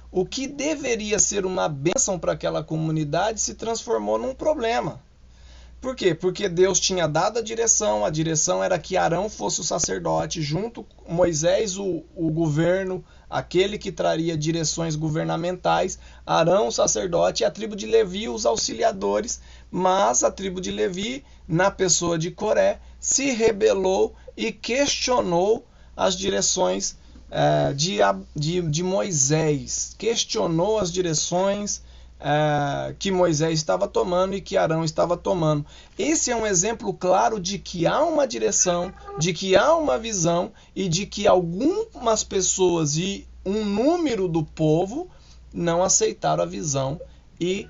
o que deveria ser uma bênção para aquela comunidade se transformou num problema. Por quê? Porque Deus tinha dado a direção era que Arão fosse o sacerdote, junto com Moisés o governo, aquele que traria direções governamentais, Arão o sacerdote e a tribo de Levi os auxiliadores, mas a tribo de Levi, na pessoa de Coré, se rebelou e questionou as direções de Moisés, questionou as direções que Moisés estava tomando e que Arão estava tomando. Esse é um exemplo claro de que há uma direção, de que há uma visão e de que algumas pessoas e um número do povo não aceitaram a visão e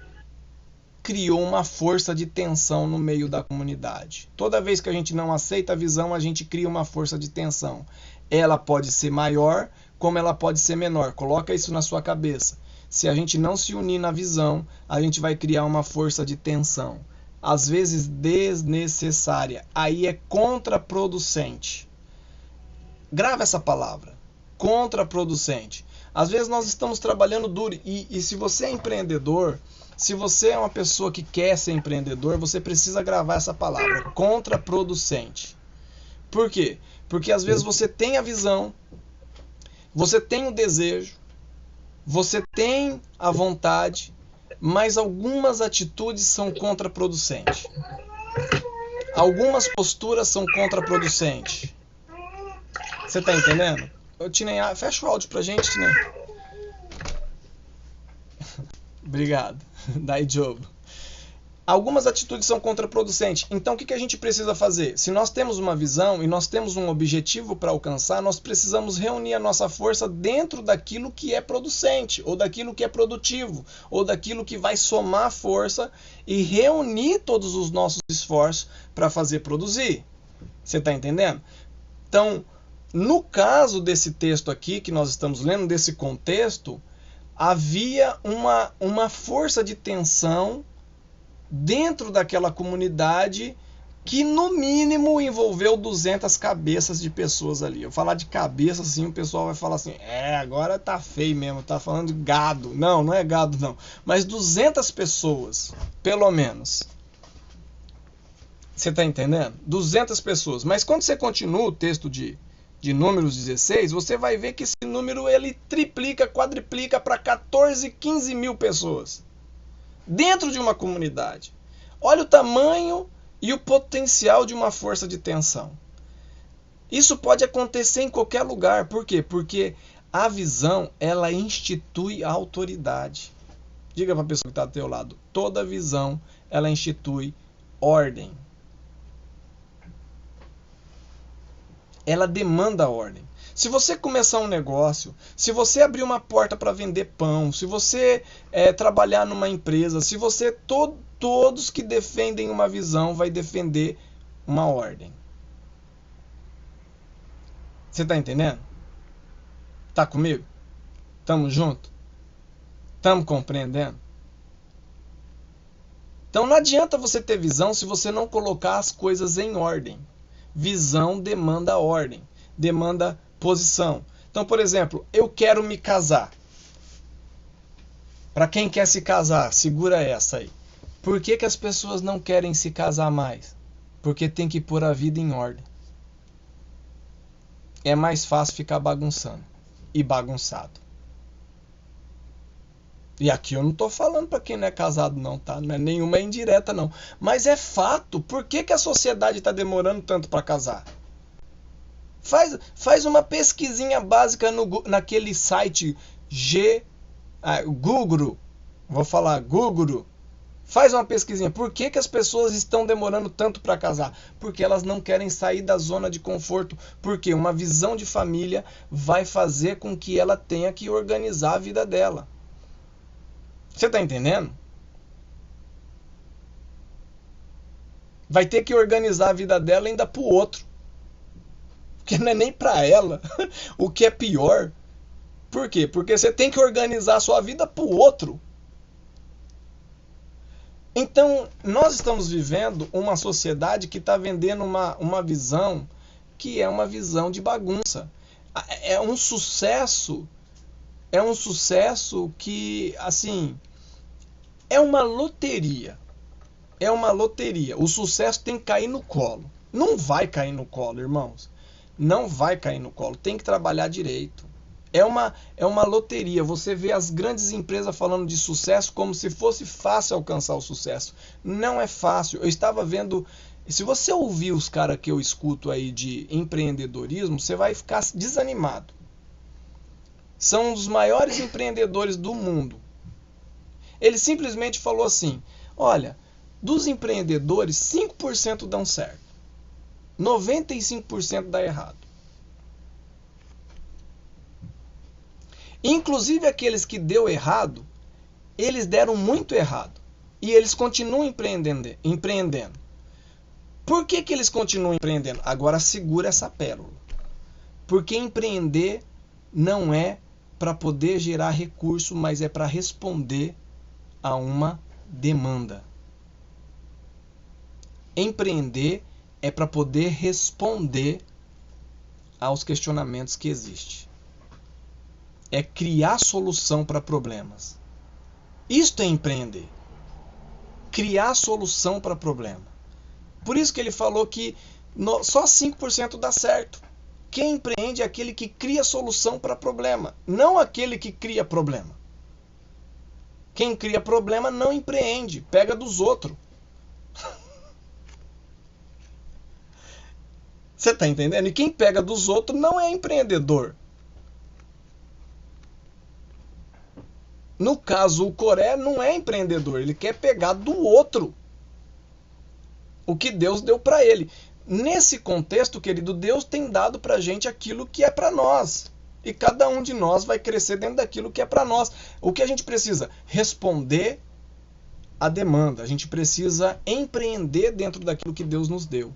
criou uma força de tensão no meio da comunidade. Toda vez que a gente não aceita a visão, a gente cria uma força de tensão. Ela pode ser maior, como ela pode ser menor. Coloca isso na sua cabeça. Se a gente não se unir na visão, a gente vai criar uma força de tensão, às vezes desnecessária. Aí é contraproducente. Grava essa palavra, contraproducente. Às vezes nós estamos trabalhando duro e se você é empreendedor, se você é uma pessoa que quer ser empreendedor, você precisa gravar essa palavra, contraproducente. Por quê? Porque às vezes você tem a visão, você tem o desejo, você tem a vontade, mas algumas atitudes são contraproducentes. Algumas posturas são contraproducentes. Você está entendendo? Tinem, fecha o áudio pra gente, Tinem. Obrigado. Dai job. Algumas atitudes são contraproducentes. Então, o que a gente precisa fazer? Se nós temos uma visão e nós temos um objetivo para alcançar, nós precisamos reunir a nossa força dentro daquilo que é producente, ou daquilo que é produtivo, ou daquilo que vai somar força e reunir todos os nossos esforços para fazer produzir. Você está entendendo? Então, no caso desse texto aqui que nós estamos lendo, desse contexto, havia uma força de tensão dentro daquela comunidade que no mínimo envolveu 200 cabeças de pessoas ali. Eu falar de cabeça assim, o pessoal vai falar assim, agora tá feio mesmo, tá falando de gado. Não, não é gado não, mas 200 pessoas, pelo menos. Você tá entendendo? 200 pessoas. Mas quando você continua o texto de Números 16, você vai ver que esse número ele triplica, quadriplica para 14, 15 mil pessoas. Dentro de uma comunidade. Olha o tamanho e o potencial de uma força de tensão. Isso pode acontecer em qualquer lugar. Por quê? Porque a visão, ela institui a autoridade. Diga para a pessoa que está do teu lado. Toda visão, ela institui ordem. ela demanda ordem. Se você começar um negócio, se você abrir uma porta para vender pão, se você trabalhar numa empresa, se você todos que defendem uma visão vai defender uma ordem. Você está entendendo? Tá comigo? Tamo junto? Tamo compreendendo? Então não adianta você ter visão se você não colocar as coisas em ordem. Visão demanda ordem, demanda posição. Então, por exemplo, eu quero me casar. Para quem quer se casar, segura essa aí. Por que as pessoas não querem se casar mais? Porque tem que pôr a vida em ordem. É mais fácil ficar bagunçando e bagunçado. E aqui eu não estou falando para quem não é casado não, tá? Não é nenhuma indireta não. Mas é fato. Por que a sociedade está demorando tanto para casar? Faz uma pesquisinha básica naquele site Google. Vou falar Google. Faz uma pesquisinha. Por que as pessoas estão demorando tanto para casar? Porque elas não querem sair da zona de conforto. Porque uma visão de família vai fazer com que ela tenha que organizar a vida dela. Você está entendendo? Vai ter que organizar a vida dela ainda para o outro. Porque não é nem para ela. O que é pior. Por quê? Porque você tem que organizar a sua vida para o outro. Então, nós estamos vivendo uma sociedade que está vendendo uma visão que é uma visão de bagunça. É um sucesso que, assim, é uma loteria. É uma loteria. O sucesso tem que cair no colo. Não vai cair no colo, irmãos. Não vai cair no colo. Tem que trabalhar direito. É uma loteria. Você vê as grandes empresas falando de sucesso como se fosse fácil alcançar o sucesso. Não é fácil. Eu estava vendo... Se você ouvir os caras que eu escuto aí de empreendedorismo, você vai ficar desanimado. São os maiores empreendedores do mundo. Ele simplesmente falou assim, olha, dos empreendedores, 5% dão certo. 95% dá errado. Inclusive aqueles que deu errado, eles deram muito errado. E eles continuam empreendendo. Por que eles continuam empreendendo? Agora segura essa pérola. Porque empreender não é para poder gerar recurso, mas é para responder a uma demanda. Empreender é para poder responder aos questionamentos que existem. É criar solução para problemas. Isto é empreender. Criar solução para problema. Por isso que ele falou que só 5% dá certo. Quem empreende é aquele que cria solução para problema, não aquele que cria problema. Quem cria problema não empreende, pega dos outros. Você está entendendo? E quem pega dos outros não é empreendedor. No caso, o Coré não é empreendedor, ele quer pegar do outro o que Deus deu para ele. Nesse contexto, querido, Deus tem dado para a gente aquilo que é para nós. E cada um de nós vai crescer dentro daquilo que é para nós. O que a gente precisa? Responder à demanda. A gente precisa empreender dentro daquilo que Deus nos deu.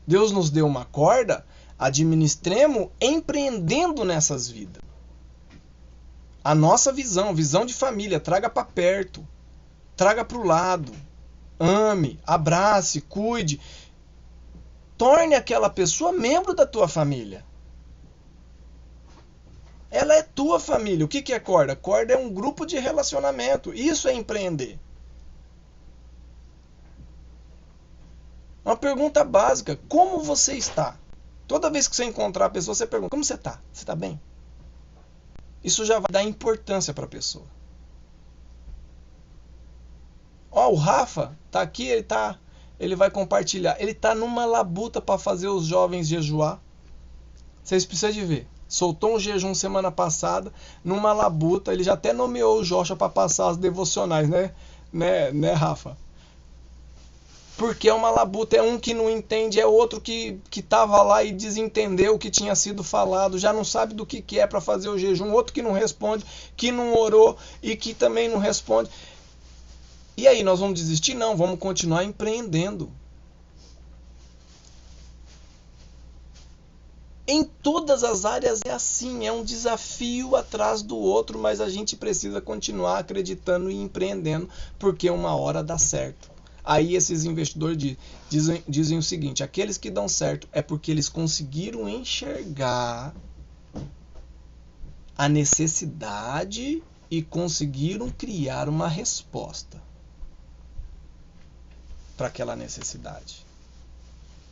Deus nos deu uma corda, administremos empreendendo nessas vidas. A nossa visão de família, traga para perto, traga para o lado, ame, abrace, cuide, torne aquela pessoa membro da tua família. Ela é tua família. O que é corda? Corda é um grupo de relacionamento. Isso é empreender. Uma pergunta básica. Como você está? Toda vez que você encontrar a pessoa, você pergunta, como você está? Você está bem? Isso já vai dar importância para a pessoa. Ó, o Rafa está aqui, ele vai compartilhar. Ele está numa labuta para fazer os jovens jejuar. Vocês precisam de ver. Soltou um jejum semana passada, numa labuta. Ele já até nomeou o Joshua para passar as devocionais, né, Rafa? Porque é uma labuta, é um que não entende, é outro que estava lá e desentendeu o que tinha sido falado, já não sabe do que é para fazer o jejum, outro que não responde, que não orou e que também não responde. E aí, nós vamos desistir? Não, vamos continuar empreendendo. Em todas as áreas é assim, é um desafio atrás do outro, mas a gente precisa continuar acreditando e empreendendo, porque uma hora dá certo. Aí esses investidores dizem o seguinte: aqueles que dão certo é porque eles conseguiram enxergar a necessidade e conseguiram criar uma resposta para aquela necessidade.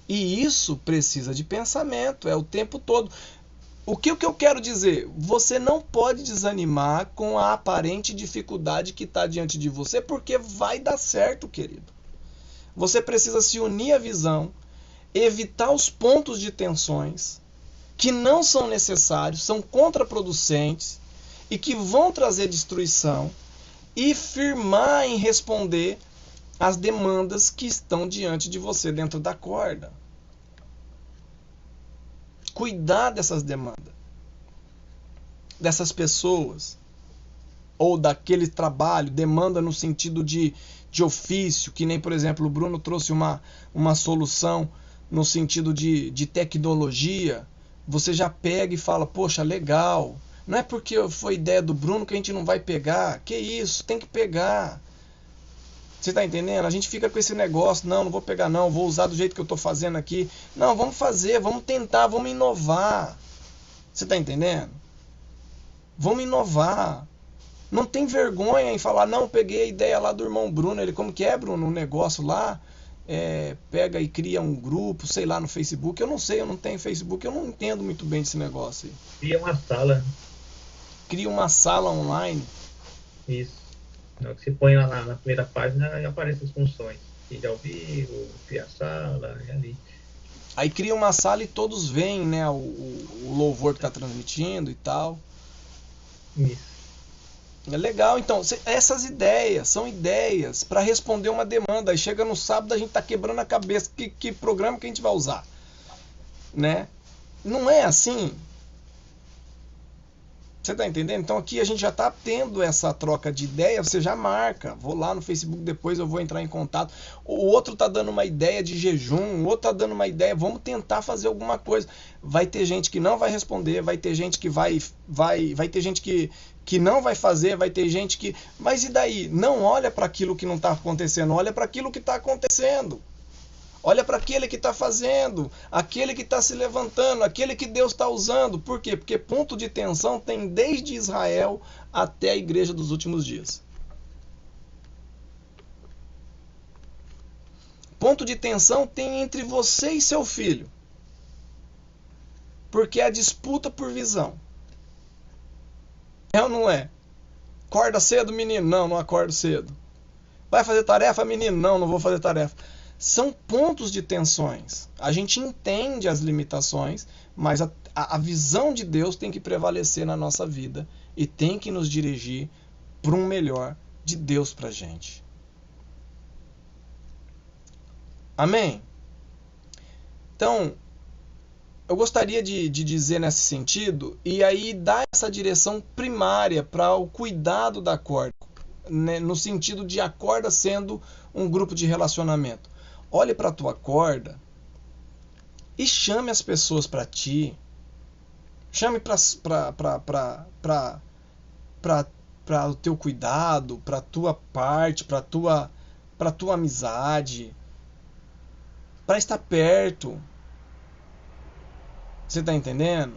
E isso precisa de pensamento, é o tempo todo. O que eu quero dizer? Você não pode desanimar com a aparente dificuldade que está diante de você, porque vai dar certo, querido. Você precisa se unir à visão, evitar os pontos de tensões que não são necessários, são contraproducentes e que vão trazer destruição, e firmar em responder as demandas que estão diante de você dentro da corda. Cuidar dessas demandas, dessas pessoas, ou daquele trabalho, demanda no sentido de ofício, que nem, por exemplo, o Bruno trouxe uma solução no sentido de tecnologia. Você já pega e fala, poxa, legal, não é porque foi ideia do Bruno que a gente não vai pegar, que isso, tem que pegar. Você está entendendo? A gente fica com esse negócio, não vou pegar não, vou usar do jeito que eu estou fazendo aqui. Não, vamos fazer, vamos tentar, vamos inovar. Você está entendendo? Vamos inovar. Não tem vergonha em falar, não, peguei a ideia lá do irmão Bruno. Ele, como que é, Bruno? Um negócio lá, pega e cria um grupo, sei lá, no Facebook. Eu não sei, eu não tenho Facebook, eu não entendo muito bem desse negócio aí.
Cria uma sala.
Cria uma sala online.
Isso. Na hora que você põe lá na primeira página, já aparecem as funções. Vídeo ao vivo, criar sala, é ali.
Aí cria uma sala e todos veem, né, o louvor que está transmitindo e tal.
Isso.
É legal, então, essas ideias são ideias para responder uma demanda. Aí chega no sábado, a gente está quebrando a cabeça, que programa que a gente vai usar, né? Não é assim. Você está entendendo? Então aqui a gente já está tendo essa troca de ideia, você já marca. Vou lá no Facebook depois, eu vou entrar em contato. O outro está dando uma ideia de jejum, o outro está dando uma ideia, vamos tentar fazer alguma coisa. Vai ter gente que não vai responder, vai ter gente que vai ter gente que não vai fazer, vai ter gente que... Mas e daí? Não olha para aquilo que não está acontecendo, olha para aquilo que está acontecendo. Olha para aquele que está fazendo, aquele que está se levantando, aquele que Deus está usando. Por quê? Porque ponto de tensão tem desde Israel até a igreja dos últimos dias. Ponto de tensão tem entre você e seu filho. Porque é a disputa por visão. É ou não é? Acorda cedo, menino? Não, não acordo cedo. Vai fazer tarefa, menino? Não, não vou fazer tarefa. São pontos de tensões. A gente entende as limitações, mas a visão de Deus tem que prevalecer na nossa vida e tem que nos dirigir para um melhor de Deus para a gente. Amém? Então, eu gostaria de dizer nesse sentido, e aí dar essa direção primária para o cuidado da corda, né, no sentido de a corda sendo um grupo de relacionamento. Olhe para a tua corda e chame as pessoas para ti. Chame para o teu cuidado, para a tua parte, para a tua amizade, para estar perto. Você está entendendo?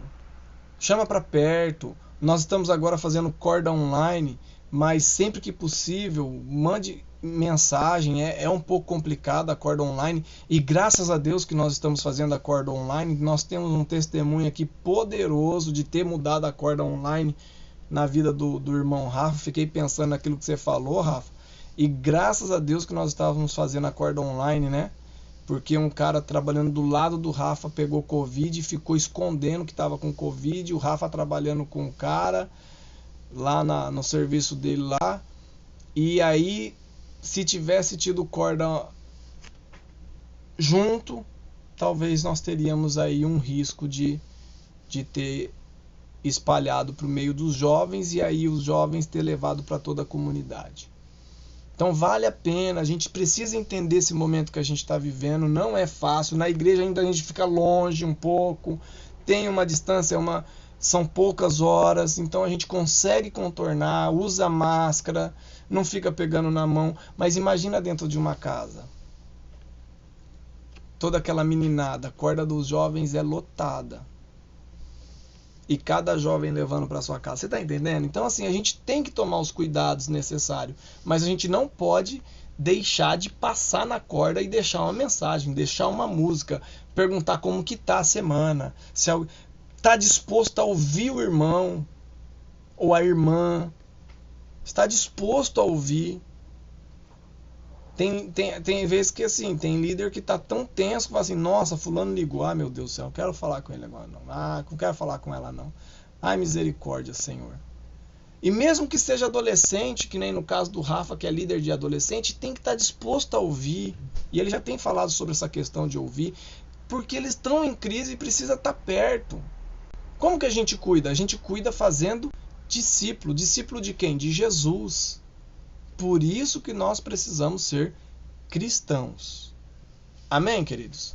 Chama para perto. Nós estamos agora fazendo corda online, mas sempre que possível, mande mensagem. É um pouco complicado a corda online, e graças a Deus que nós estamos fazendo a corda online. Nós temos um testemunho aqui poderoso de ter mudado a corda online na vida do irmão Rafa. Fiquei pensando naquilo que você falou, Rafa, e graças a Deus que nós estávamos fazendo a corda online, né? Porque um cara trabalhando do lado do Rafa pegou Covid e ficou escondendo que estava com Covid. O Rafa trabalhando com o cara lá no serviço dele lá. E aí, se tivesse tido corda junto, talvez nós teríamos aí um risco de ter espalhado para o meio dos jovens e aí os jovens ter levado para toda a comunidade. Então vale a pena, a gente precisa entender esse momento que a gente está vivendo, não é fácil, na igreja ainda a gente fica longe um pouco, tem uma distância, são poucas horas, então a gente consegue contornar, usa máscara, não fica pegando na mão, mas imagina dentro de uma casa. Toda aquela meninada, a corda dos jovens é lotada. E cada jovem levando para sua casa. Você está entendendo? Então, assim, a gente tem que tomar os cuidados necessários. Mas a gente não pode deixar de passar na corda e deixar uma mensagem, deixar uma música, perguntar como que tá a semana. Se está disposto a ouvir o irmão ou a irmã. Está disposto a ouvir. Tem vezes que assim, tem líder que tá tão tenso que fala assim, nossa, fulano ligou, ah meu Deus do céu, não quero falar com ele agora não, não quero falar com ela não, ai misericórdia Senhor. E mesmo que seja adolescente, que nem no caso do Rafa, que é líder de adolescente, tem que estar disposto a ouvir, e ele já tem falado sobre essa questão de ouvir, porque eles estão em crise e precisa estar perto. Como que a gente cuida? A gente cuida fazendo discípulo. Discípulo de quem? De Jesus. Por isso que nós precisamos ser cristãos. Amém, queridos?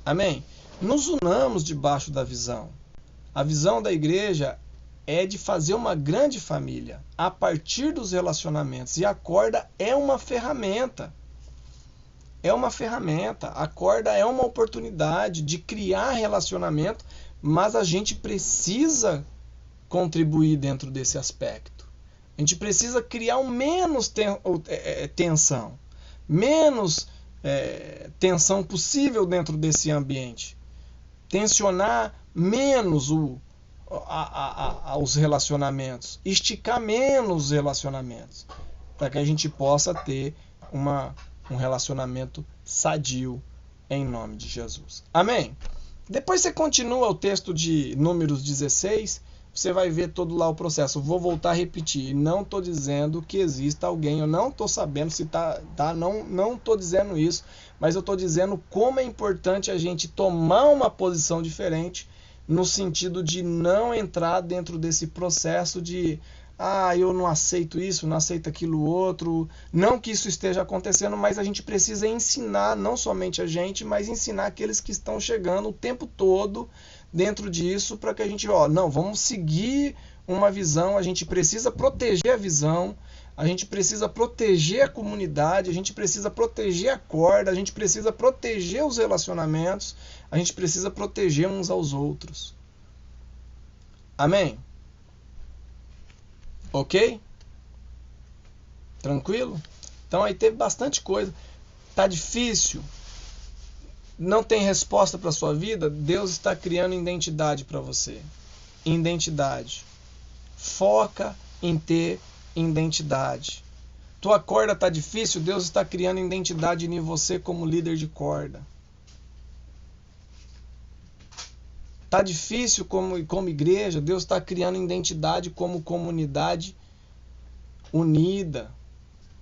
Amém? Nos unamos debaixo da visão. A visão da igreja é de fazer uma grande família a partir dos relacionamentos. E a corda é uma ferramenta. É uma ferramenta. A corda é uma oportunidade de criar relacionamento, mas a gente precisa contribuir dentro desse aspecto. A gente precisa criar menos tensão, menos tensão possível dentro desse ambiente. Tensionar menos os relacionamentos, esticar menos os relacionamentos, para que a gente possa ter um relacionamento sadio em nome de Jesus. Amém? Depois você continua o texto de Números 16, você vai ver todo lá o processo. Vou voltar a repetir. Não estou dizendo que exista alguém. Eu não estou sabendo se tá. Não estou dizendo isso. Mas eu estou dizendo como é importante a gente tomar uma posição diferente no sentido de não entrar dentro desse processo de eu não aceito isso, não aceito aquilo outro. Não que isso esteja acontecendo, mas a gente precisa ensinar, não somente a gente, mas ensinar aqueles que estão chegando o tempo todo dentro disso, para que a gente, não, vamos seguir uma visão, a gente precisa proteger a visão, a gente precisa proteger a comunidade, a gente precisa proteger a corda, a gente precisa proteger os relacionamentos, a gente precisa proteger uns aos outros. Amém? Ok? Tranquilo? Então aí teve bastante coisa. Tá difícil? Não tem resposta para a sua vida? Deus está criando identidade para você. Identidade. Foca em ter identidade. Tua corda está difícil? Deus está criando identidade em você como líder de corda. Está difícil como igreja? Deus está criando identidade como comunidade unida,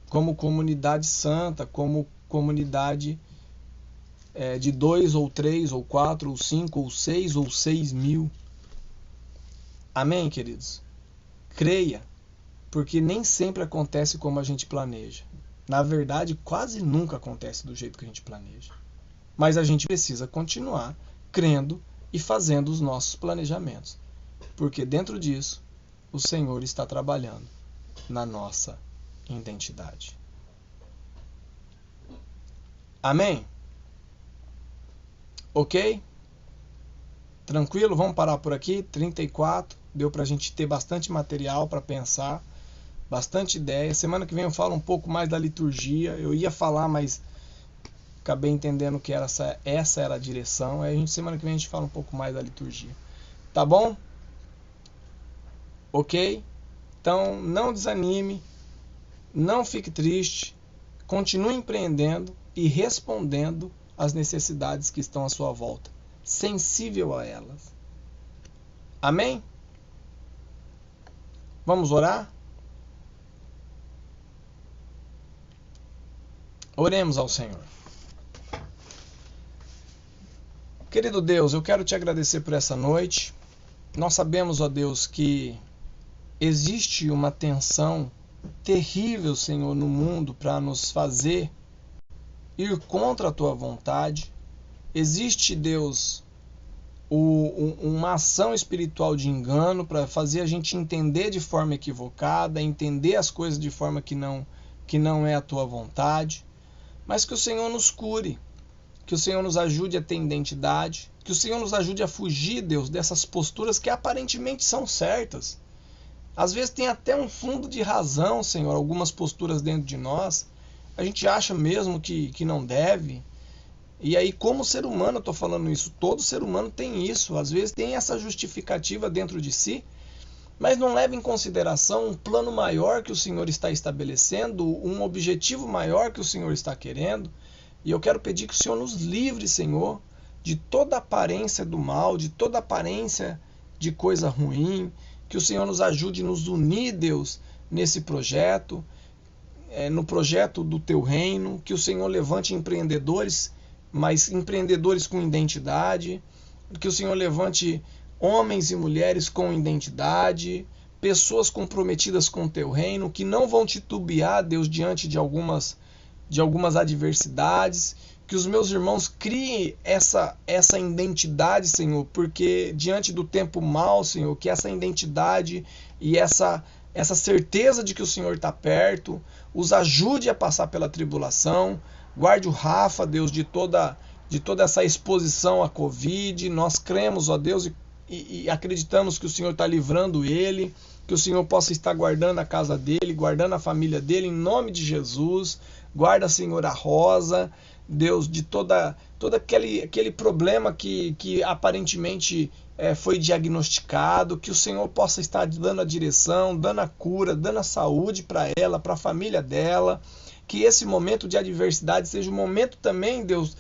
como comunidade santa, como comunidade de 2 ou 3 ou 4 ou 5 ou 6 ou 6 mil. Amém, queridos? Creia, porque nem sempre acontece como a gente planeja. Na verdade, quase nunca acontece do jeito que a gente planeja. Mas a gente precisa continuar crendo e fazendo os nossos planejamentos, porque dentro disso o Senhor está trabalhando na nossa identidade. Amém? Ok? Tranquilo? Vamos parar por aqui. 34. Deu para a gente ter bastante material para pensar, bastante ideia. Semana que vem eu falo um pouco mais da liturgia. Eu ia falar, mas acabei entendendo que essa era a direção. Aí semana que vem a gente fala um pouco mais da liturgia. Tá bom? Ok? Então não desanime, não fique triste, continue empreendendo e respondendo às necessidades que estão à sua volta, sensível a elas. Amém? Vamos orar? Oremos ao Senhor. Querido Deus, eu quero te agradecer por essa noite. Nós sabemos, ó Deus, que existe uma tensão terrível, Senhor, no mundo para nos fazer ir contra a tua vontade. Existe, Deus, uma ação espiritual de engano para fazer a gente entender de forma equivocada, entender as coisas de forma que não é a tua vontade. Mas que o Senhor nos cure, que o Senhor nos ajude a ter identidade, que o Senhor nos ajude a fugir, Deus, dessas posturas que aparentemente são certas. Às vezes tem até um fundo de razão, Senhor, algumas posturas dentro de nós. A gente acha mesmo que não deve. E aí, como ser humano, eu estou falando isso, todo ser humano tem isso. Às vezes tem essa justificativa dentro de si, mas não leva em consideração um plano maior que o Senhor está estabelecendo, um objetivo maior que o Senhor está querendo. E eu quero pedir que o Senhor nos livre, Senhor, de toda aparência do mal, de toda aparência de coisa ruim, que o Senhor nos ajude a nos unir, Deus, nesse projeto, no projeto do Teu reino, que o Senhor levante empreendedores, mas empreendedores com identidade, que o Senhor levante homens e mulheres com identidade, pessoas comprometidas com o Teu reino, que não vão titubear, Deus, diante de algumas adversidades, que os meus irmãos criem essa identidade, Senhor, porque diante do tempo mau, Senhor, que essa identidade e essa certeza de que o Senhor está perto, os ajude a passar pela tribulação. Guarde o Rafa, Deus, de toda essa exposição à Covid. Nós cremos, ó Deus, e acreditamos que o Senhor está livrando ele, que o Senhor possa estar guardando a casa dele, guardando a família dele, em nome de Jesus. Guarda, Senhor, a Rosa, Deus, de todo aquele problema que aparentemente foi diagnosticado, que o Senhor possa estar dando a direção, dando a cura, dando a saúde para ela, para a família dela, que esse momento de adversidade seja um momento também, Deus,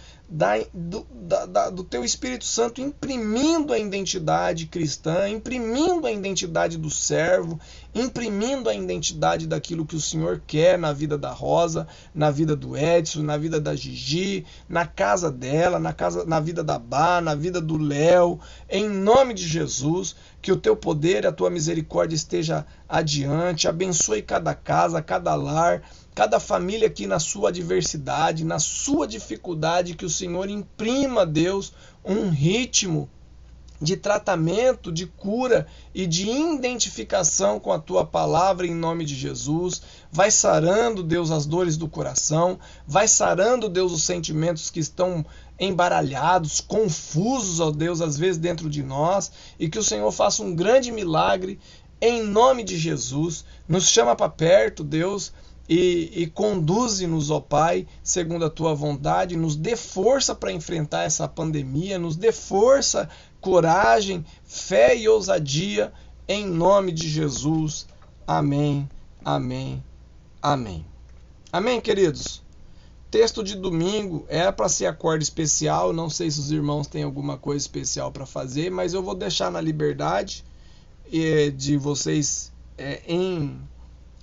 do Teu Espírito Santo imprimindo a identidade cristã, imprimindo a identidade do servo, imprimindo a identidade daquilo que o Senhor quer na vida da Rosa, na vida do Edson, na vida da Gigi, na casa dela, na vida da Bá, na vida do Léo, em nome de Jesus, que o Teu poder, a Tua misericórdia esteja adiante, abençoe cada casa, cada lar, cada família aqui na sua adversidade, na sua dificuldade, que o Senhor imprima, Deus, um ritmo de tratamento, de cura e de identificação com a Tua palavra em nome de Jesus. Vai sarando, Deus, as dores do coração, vai sarando, Deus, os sentimentos que estão embaralhados, confusos, ó Deus, às vezes dentro de nós, e que o Senhor faça um grande milagre em nome de Jesus. Nos chama para perto, Deus, e conduze-nos, ó Pai, segundo a Tua vontade, nos dê força para enfrentar essa pandemia, nos dê força, coragem, fé e ousadia, em nome de Jesus. Amém, amém, amém. Amém, queridos? Texto de domingo era para ser acorde especial, não sei se os irmãos têm alguma coisa especial para fazer, mas eu vou deixar na liberdade de vocês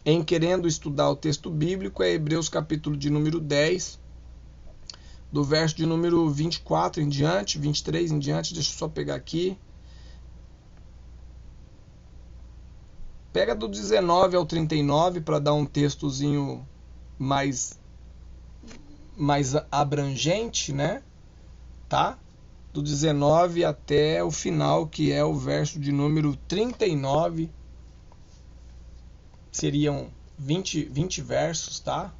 em querendo estudar o texto bíblico. É Hebreus capítulo de número 10, do verso de número 24 em diante, 23 em diante. Deixa eu só pegar aqui. Pega do 19 ao 39 para dar um textozinho mais abrangente, né? Tá? Do 19 até o final, que é o verso de número 39. Seriam 20 versos, tá?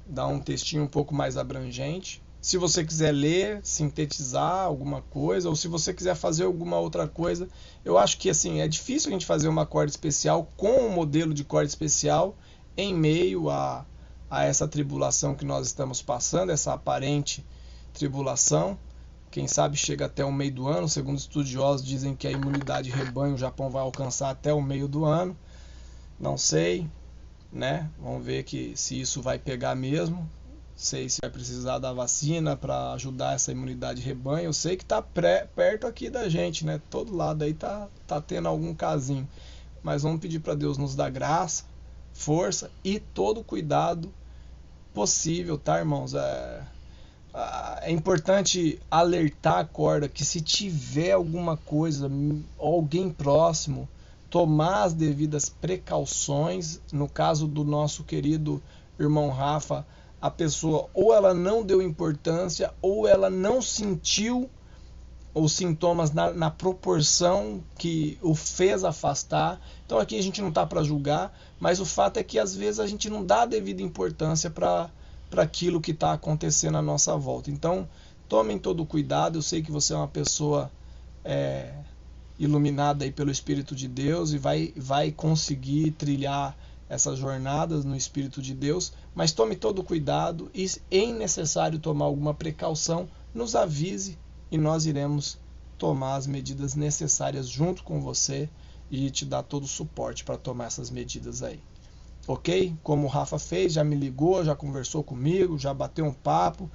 Dá um textinho um pouco mais abrangente. Se você quiser ler, sintetizar alguma coisa, ou se você quiser fazer alguma outra coisa, eu acho que assim, é difícil a gente fazer uma corda especial com um modelo de corda especial em meio a essa tribulação que nós estamos passando, essa aparente tribulação. Quem sabe chega até o meio do ano. Segundo estudiosos, dizem que a imunidade de rebanho o Japão vai alcançar até o meio do ano. Não sei, né? Vamos ver se isso vai pegar mesmo. Sei se vai precisar da vacina para ajudar essa imunidade de rebanho. Eu sei que está perto aqui da gente, né? Todo lado aí tá tendo algum casinho. Mas vamos pedir para Deus nos dar graça, força e todo o cuidado possível, tá, irmãos? É importante alertar a corda que se tiver alguma coisa, alguém próximo, tomar as devidas precauções. No caso do nosso querido irmão Rafa, a pessoa ou ela não deu importância ou ela não sentiu os sintomas na proporção que o fez afastar. Então aqui a gente não está para julgar, mas o fato é que às vezes a gente não dá a devida importância para aquilo que está acontecendo à nossa volta. Então tomem todo o cuidado. Eu sei que você é uma pessoa iluminada aí pelo Espírito de Deus e vai conseguir trilhar essas jornadas no Espírito de Deus, mas tome todo o cuidado e, em necessário tomar alguma precaução, nos avise e nós iremos tomar as medidas necessárias junto com você e te dar todo o suporte para tomar essas medidas aí. Ok? Como o Rafa fez, já me ligou, já conversou comigo, já bateu um papo.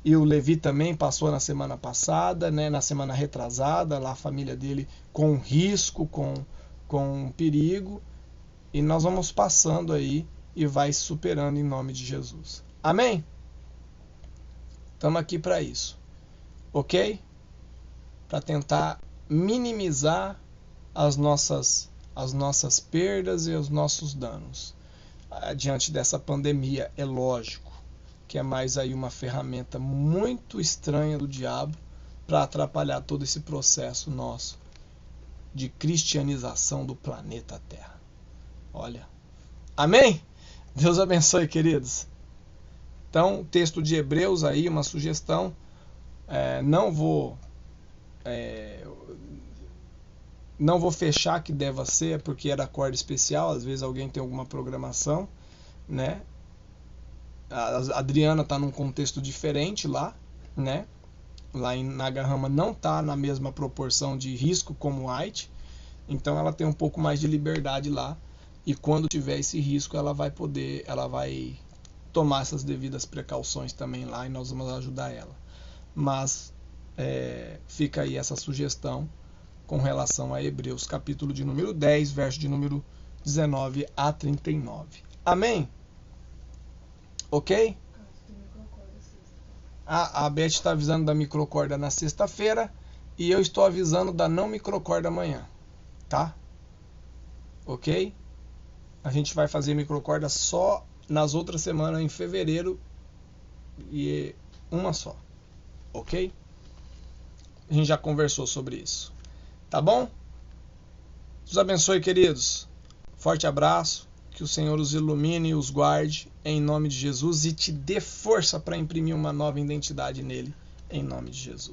E o Levi também passou na semana passada, né, na semana retrasada, lá a família dele com risco, com perigo. E nós vamos passando aí e vai superando em nome de Jesus. Amém? Estamos aqui para isso. Ok? Para tentar minimizar as nossas perdas e os nossos danos. Diante dessa pandemia, é lógico que é mais aí uma ferramenta muito estranha do diabo para atrapalhar todo esse processo nosso de cristianização do planeta Terra. Olha. Amém? Deus abençoe, queridos. Então, texto de Hebreus aí, uma sugestão. Não vou fechar que deva ser, porque era corda especial. Às vezes alguém tem alguma programação, né? A Adriana está num contexto diferente lá, né? Lá em Nagarrama não está na mesma proporção de risco como Haiti, então ela tem um pouco mais de liberdade lá, e quando tiver esse risco ela vai tomar essas devidas precauções também lá, e nós vamos ajudar ela. Mas fica aí essa sugestão com relação a Hebreus, capítulo de número 10, verso de número 19 a 39. Amém? Ok? A Beth está avisando da microcorda na sexta-feira e eu estou avisando da não microcorda amanhã, tá? Ok? A gente vai fazer microcorda só nas outras semanas, em fevereiro, e uma só, ok? A gente já conversou sobre isso, tá bom? Deus abençoe, queridos. Forte abraço. Que o Senhor os ilumine e os guarde em nome de Jesus e te dê força para imprimir uma nova identidade nele, em nome de Jesus.